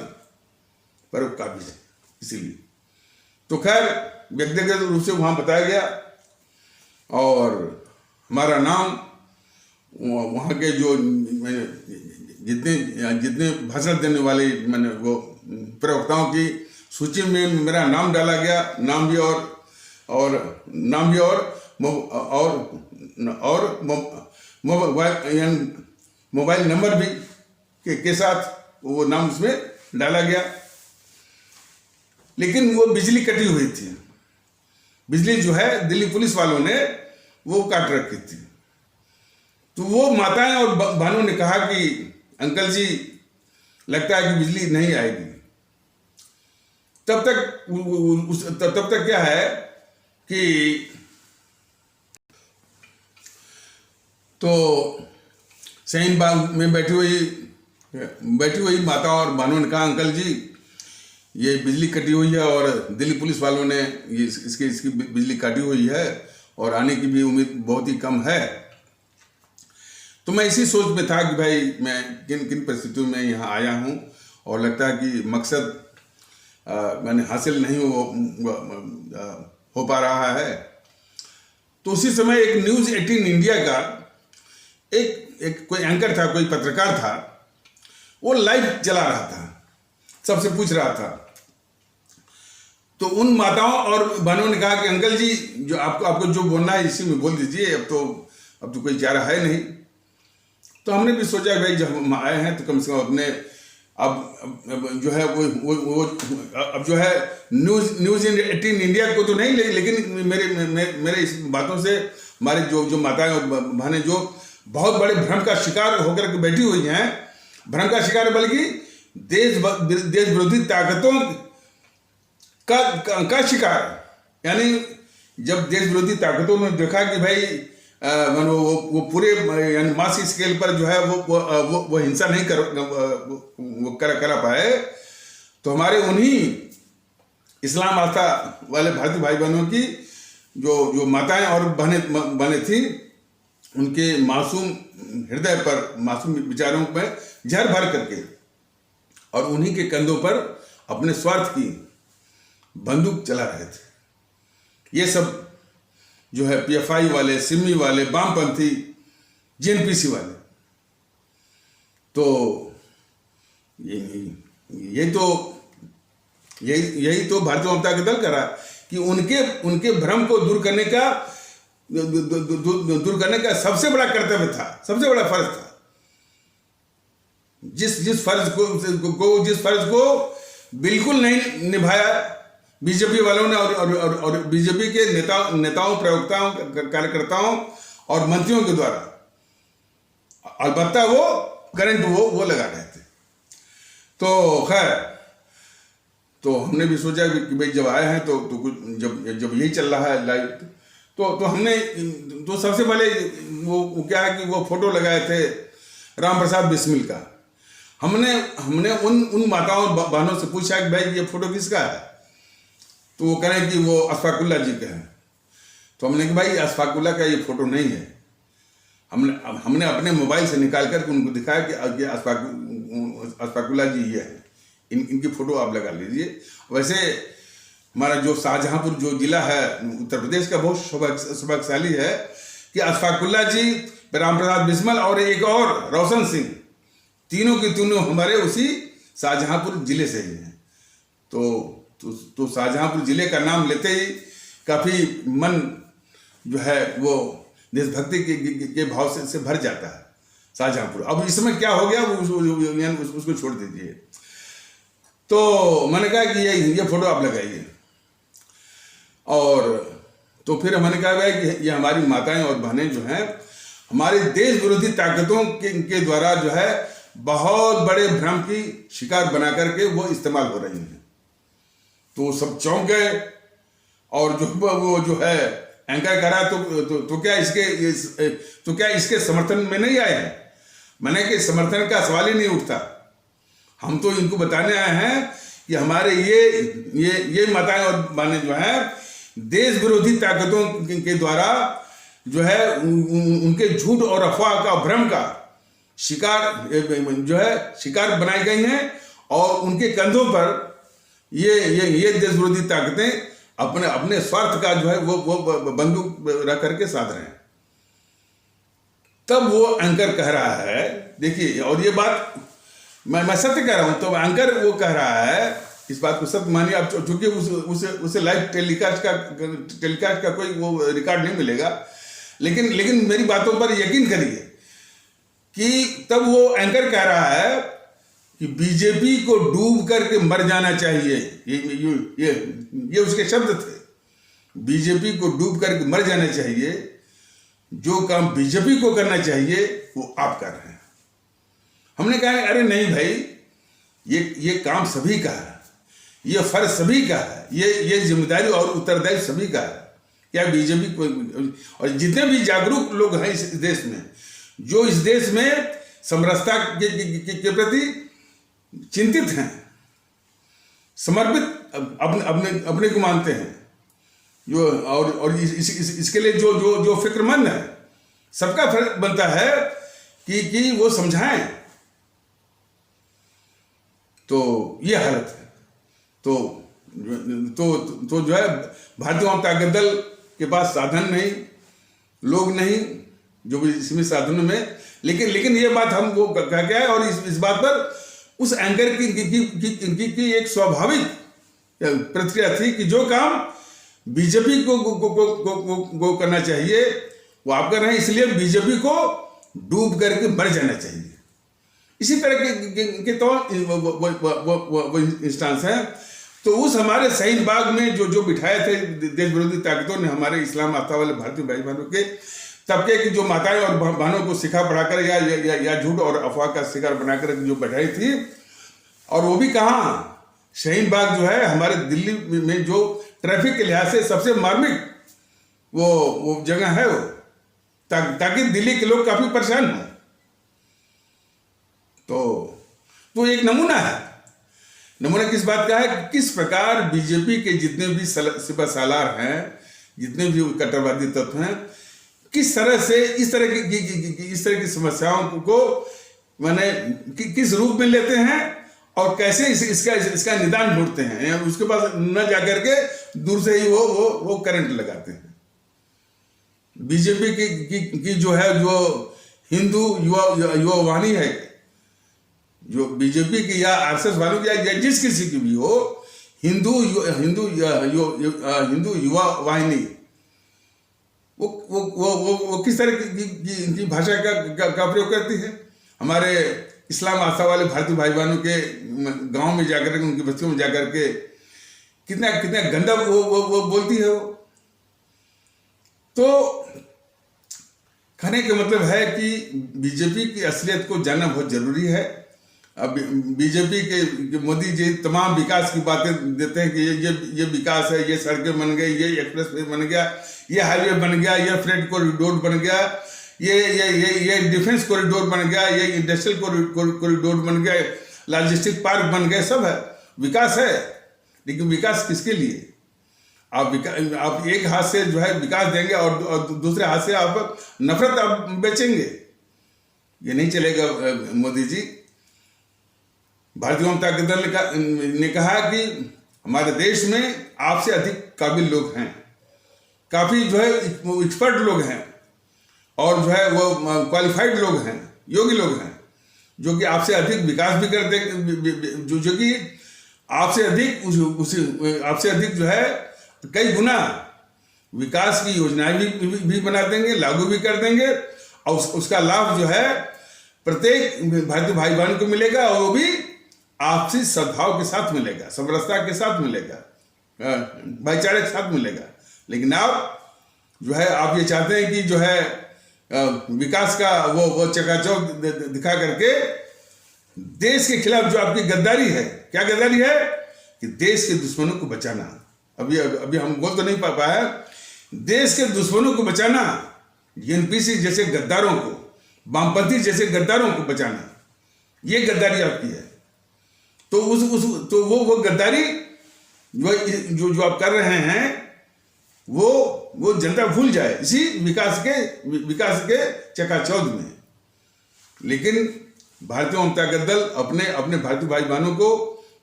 पर काबिज है। इसीलिए तो खैर व्यक्तिगत रूप से वहाँ बताया गया, और हमारा नाम वहाँ के जो जितने भाषण देने वाले मैंने वो प्रवक्ताओं की सूची में मेरा नाम डाला गया। नाम भी और मोबाइल नंबर भी के साथ वो नाम उसमें डाला गया। लेकिन वो बिजली कटी हुई थी। बिजली जो है दिल्ली पुलिस वालों ने वो काट रखी थी। तो वो माताएं और बहनों ने कहा कि अंकल जी लगता है कि बिजली नहीं आएगी। तब तक क्या है कि तो शाहीन बाग में बैठी हुई माता और बहनों ने कहा, अंकल जी ये बिजली कटी हुई है और दिल्ली पुलिस वालों ने इसकी बिजली काटी हुई है और आने की भी उम्मीद बहुत ही कम है। तो मैं इसी सोच में था कि भाई मैं किन परिस्थितियों में यहाँ आया हूँ, और लगता है कि मकसद मैंने हासिल नहीं हो पा रहा है। तो उसी समय एक न्यूज़ 18 इंडिया का एक कोई एंकर था, कोई पत्रकार था, वो लाइव चला रहा था, सबसे पूछ रहा था। तो उन माताओं और बहनों ने कहा कि अंकल जी जो आपको जो बोलना है इसी में बोल दीजिए, अब तो कोई चारा है नहीं। तो हमने भी सोचा भाई जब हम आए हैं तो कम से कम अपने अब जो है वो अब जो है न्यूज़ 18 इंडिया को तो नहीं, लेकिन मेरे इस बातों से हमारे जो माताएं और बहनें जो बहुत बड़े भ्रम का शिकार होकर के बैठी हुई हैं, भ्रम का शिकार बल्कि देश विरोधी ताकतों का शिकार। यानी जब देश विरोधी ताकतों ने देखा कि भाई वो पूरे यानी मास स्केल पर जो है वो हिंसा नहीं कर पाए, तो हमारे उन्हीं इस्लाम आस्था वाले भारतीय भाई बहनों की जो माताएं और बहनें थी, उनके मासूम हृदय पर, मासूम विचारों पर जहर भर करके और उन्हीं के कंधों पर अपने स्वार्थ की बंदूक चला रहे थे। ये सब जो है पीएफआई वाले, सिमी वाले, वामपंथी, जेएनपीसी वाले। तो यही तो भारतीय जनता दल कर रहा कि उनके भ्रम को दूर करने का सबसे बड़ा कर्तव्य था, सबसे बड़ा फर्ज था। जिस फर्ज को बिल्कुल नहीं निभाया बीजेपी वालों ने और बीजेपी के नेताओं प्रवक्ताओं कार्यकर्ताओं और मंत्रियों के द्वारा। अलबत्ता वो करंट वो लगा रहे थे। तो खैर, तो हमने भी सोचा कि भाई जब आए हैं तो कुछ जब यही चल रहा है लाइव, तो हमने तो सबसे पहले वो क्या है कि वो फोटो लगाए थे राम प्रसाद बिस्मिल का। हमने उन माताओं बहनों से पूछा कि भाई ये फोटो किसका है, तो वो कह रहे कि वो अशफाकुल्ला जी का है। तो हमने कहा भाई अशफाकुल्ला का ये फोटो नहीं है। हमने अपने मोबाइल से निकाल कर उनको दिखाया कि अशफाकुल्ला जी ये है, इनकी फोटो आप लगा लीजिए। वैसे हमारा जो शाहजहांपुर जो जिला है उत्तर प्रदेश का बहुत सौभाग्यशाली है कि अशफाकुल्ला जी, राम प्रसाद बिस्मिल और एक और रोशन सिंह, तीनों के तीनों हमारे उसी शाहजहांपुर जिले से ही हैं। तो शाहजहांपुर जिले का नाम लेते ही काफ़ी मन जो है वो देशभक्ति के भाव से भर जाता है शाहजहांपुर। अब इस समय क्या हो गया वो उसको छोड़ दीजिए। तो मैंने कहा कि ये फोटो आप लगाइए, और तो फिर मैंने कहा भाई कि ये हमारी माताएं और बहनें जो हैं हमारे देश विरोधी ताकतों के द्वारा जो है बहुत बड़े भ्रम की शिकार बना करके वो इस्तेमाल हो रही हैं। तो सब चौंक गए, और वो जो है एंकर करा तो क्या इसके समर्थन में नहीं आए हैं? मैंने कि समर्थन का सवाल ही नहीं उठता। हम तो इनको बताने आए हैं कि हमारे ये माताएं और बहनें जो हैं देश विरोधी ताकतों के द्वारा जो है उनके झूठ और अफवाह का भ्रम का शिकार बनाई गई हैं, और उनके कंधों पर ये देश विरोधी ताकतें अपने स्वार्थ का जो है वो बंदूक रख करके साध रहे हैं। तब वो एंकर कह रहा है, देखिए, और ये बात मैं सत्य कह रहा हूं, तो एंकर वो कह रहा है, इस बात को सत्य मानिए आप, चूंकि उसे लाइव टेलीकास्ट का कोई वो रिकॉर्ड नहीं मिलेगा, लेकिन मेरी बातों पर यकीन करिए कि तब वो एंकर कह रहा है कि बीजेपी को डूब करके मर जाना चाहिए। ये उसके शब्द थे, बीजेपी को डूब करके मर जाना चाहिए, जो काम बीजेपी को करना चाहिए वो आप कर रहे हैं। हमने कहा अरे नहीं भाई, ये काम सभी का है, ये फर्ज सभी का है, ये जिम्मेदारी और उत्तरदायित्व सभी का है। क्या बीजेपी को और जितने भी जागरूक लोग हैं इस देश में, जो इस देश में समरसता के प्रति चिंतित हैं, समर्पित अपने को मानते हैं, जो और इसके लिए जो फिक्रमंद है, सबका फर्ज बनता है कि वो समझाएं। तो ये हालत है। तो जो है भारतीय जनता दल के पास साधन नहीं, लोग नहीं, जो भी इसमें साधनों में, लेकिन ये बात हम वो कह के आए, और इस बात पर उस एंकर की एक स्वाभाविक प्रतिक्रिया थी कि जो काम बीजेपी को करना चाहिए वो आप कर रहे हैं, इसलिए बीजेपी को डूब करके मर जाना चाहिए। इसी तरह के तो वो इंस्टांस हैं। तो उस हमारे शहीद बाग में जो बिठाए थे देश विरोधी ताकतों ने, हमारे इस्लाम आस्था वाले भारतीय भाई बहनों के तबके की जो माताएं और बहनों को सिखा पढ़ाकर या झूठ और अफवाह का शिकार बनाकर जो बैठाई थी, और वो भी कहाँ, शहीद बाग जो है हमारे दिल्ली में जो ट्रैफिक के लिहाज से सबसे मार्मिक वो जगह है, वो ताकि दिल्ली के लोग काफी परेशान हों। तो एक नमूना है। नमूना किस बात का है कि किस प्रकार बीजेपी के जितने भी सिपा सालार हैं, जितने भी कट्टरवादी तत्व हैं, किस तरह से इस तरह की समस्याओं को माने किस रूप में लेते हैं और कैसे इसका निदान ढूंढते हैं। उसके पास न जाकर के दूर से ही वो करंट लगाते हैं। बीजेपी की जो है, जो हिंदू युवा वाहिनी है, जो बीजेपी की या आरएसएस वालों की या जिस किसी की भी हो, हिंदू युवा वाहिनी वो किस तरह की भाषा का प्रयोग करती है। हमारे इस्लाम आस्था वाले भारतीय भाई बहनों के गांव में जाकर के, उनकी बस्तियों में जाकर के कितना कितना गंदा वो बोलती है। वो तो कहने का मतलब है कि बीजेपी की असलियत को जानना बहुत जरूरी है। अब बीजेपी के मोदी जी तमाम विकास की बातें देते हैं कि ये विकास है, ये सड़कें बन गई, ये एक्सप्रेस वे बन गया, ये हाईवे बन गया, ये फ्रेट कॉरिडोर बन गया, ये डिफेंस कॉरिडोर बन गया, ये इंडस्ट्रियल कॉरिडोर बन गया, लॉजिस्टिक पार्क बन गए, सब है, विकास है। लेकिन विकास किसके लिए? आप एक हाथ से जो है विकास देंगे और दूसरे हाथ से आप नफरत आप बेचेंगे, ये नहीं चलेगा मोदी जी। भारतीय जनता दल ने कहा कि हमारे देश में आपसे अधिक काबिल लोग हैं, काफी जो है एक्सपर्ट लोग हैं और जो है वो क्वालिफाइड लोग हैं, योग्य लोग हैं, जो कि आपसे अधिक विकास भी कर देंगे, जो कि आपसे अधिक जो है कई गुना विकास की योजनाएं भी बना देंगे, लागू भी कर देंगे और उसका लाभ जो है प्रत्येक भारतीय भाई बहन को मिलेगा और वो भी आपसी सद्भाव के साथ मिलेगा, समरसता के साथ मिलेगा, भाईचारे के साथ मिलेगा। लेकिन आप जो है आप ये चाहते हैं कि जो है विकास का वो चकाचौंध दिखा करके देश के खिलाफ जो आपकी गद्दारी है, क्या गद्दारी है कि देश के दुश्मनों को बचाना। अभी हम बोल तो नहीं पाया, देश के दुश्मनों को बचाना, एनपीसी जैसे गद्दारों को, वामपंथी जैसे गद्दारों को बचाना, ये गद्दारी आपकी है। तो वो गद्दारी जो आप कर रहे हैं वो जनता भूल जाए इसी विकास के चकाचौंध में। लेकिन भारतीय जनता दल अपने भारतीय भाई बहनों को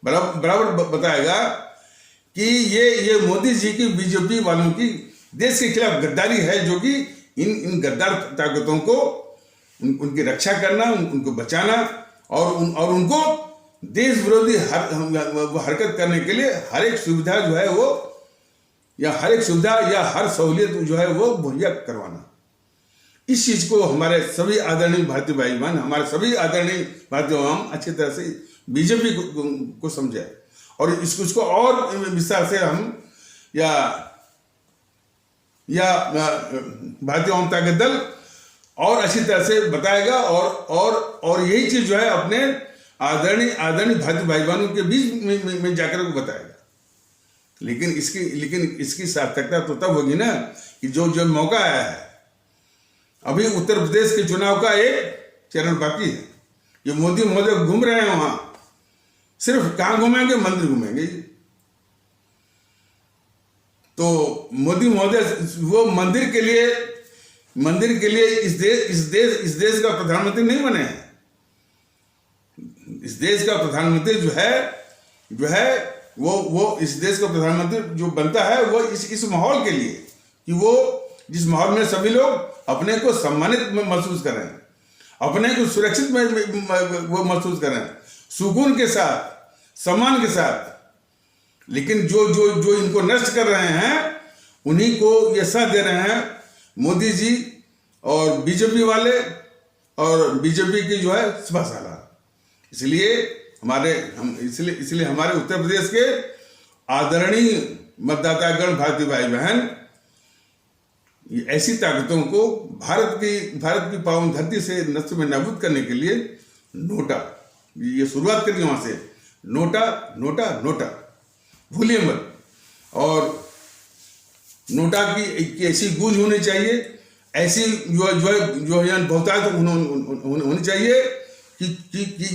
बराबर बताएगा कि ये मोदी जी की, बीजेपी वालों की देश के खिलाफ गद्दारी है, जो कि इन गद्दार ताकतों को उनकी रक्षा करना, उनको बचाना और उनको देश विरोधी हरकत करने के लिए हर एक सुविधा जो है वो, या हर एक सुविधा या हर सहूलियत जो है वो मुहैया करवाना। इस चीज को हमारे सभी आदरणीय भारतीय भाई बहन, हमारे सभी आदरणीय भारतीय आवाम अच्छी तरह से बीजेपी को समझे और इसको और विस्तार से हम या भारतीय जनता दल और अच्छी तरह से बताएगा और यही चीज जो है अपने आदरणीय भारतीय भाई बहनों के बीच में जाकर को बताएगा। लेकिन इसकी सार्थकता तो तब होगी ना कि जो मौका आया है। अभी उत्तर प्रदेश के चुनाव का एक चरण बाकी है। ये मोदी महोदय घूम रहे हैं वहां, सिर्फ कहां घूमेंगे? मंदिर घूमेंगे। तो मोदी महोदय वो मंदिर के लिए इस देश का प्रधानमंत्री नहीं बने हैं। इस देश का प्रधानमंत्री जो है वो इस देश का प्रधानमंत्री जो बनता है वो इस माहौल के लिए, कि वो जिस माहौल में सभी लोग अपने को सम्मानित महसूस करें, अपने को सुरक्षित वो महसूस करें, सुकून के साथ, सम्मान के साथ। लेकिन जो इनको नष्ट कर रहे हैं उन्हीं को ये साथ दे रहे हैं मोदी जी और बीजेपी वाले और बीजेपी की जो है सभाशाला। इसलिए हमारे उत्तर प्रदेश के आदरणीय मतदातागण, भारतीय भाई बहन, ऐसी ताकतों को भारत की पावन धरती से नष्ट में नाबूद करने के लिए नोटा, ये शुरुआत करिए वहां से, नोटा नोटा नोटा, भूलिए मत। और नोटा की ऐसी गूंज होनी चाहिए, ऐसी जो बहुतायत होनी चाहिए कि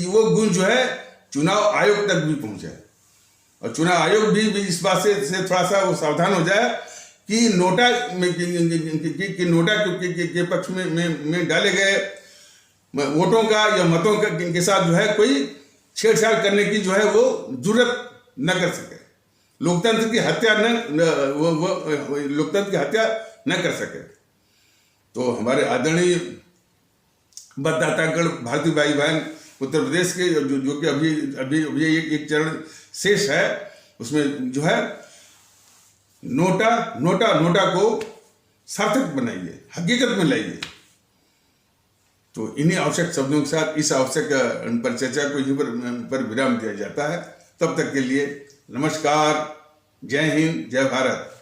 वो गूंज जो है चुनाव आयोग तक भी पहुंचे और चुनाव आयोग भी इस बात से थोड़ा सा वो सावधान हो जाए कि नोटा के पक्ष में डाले गए वोटों का या मतों के साथ जो है कोई छेड़छाड़ करने की जो है वो जरूरत न कर सके, लोकतंत्र की हत्या न कर सके। तो हमारे आदरणीय मतदातागण, भारतीय भाई बहन उत्तर प्रदेश के जो कि अभी एक चरण शेष है, उसमें जो है नोटा को सार्थक बनाइए, हकीकत में लाइए। तो इन्हीं आवश्यक शब्दों के साथ इस आवश्यक पर चर्चा को यहीं पर विराम दिया जाता है। तब तक के लिए नमस्कार, जय हिंद, जय भारत।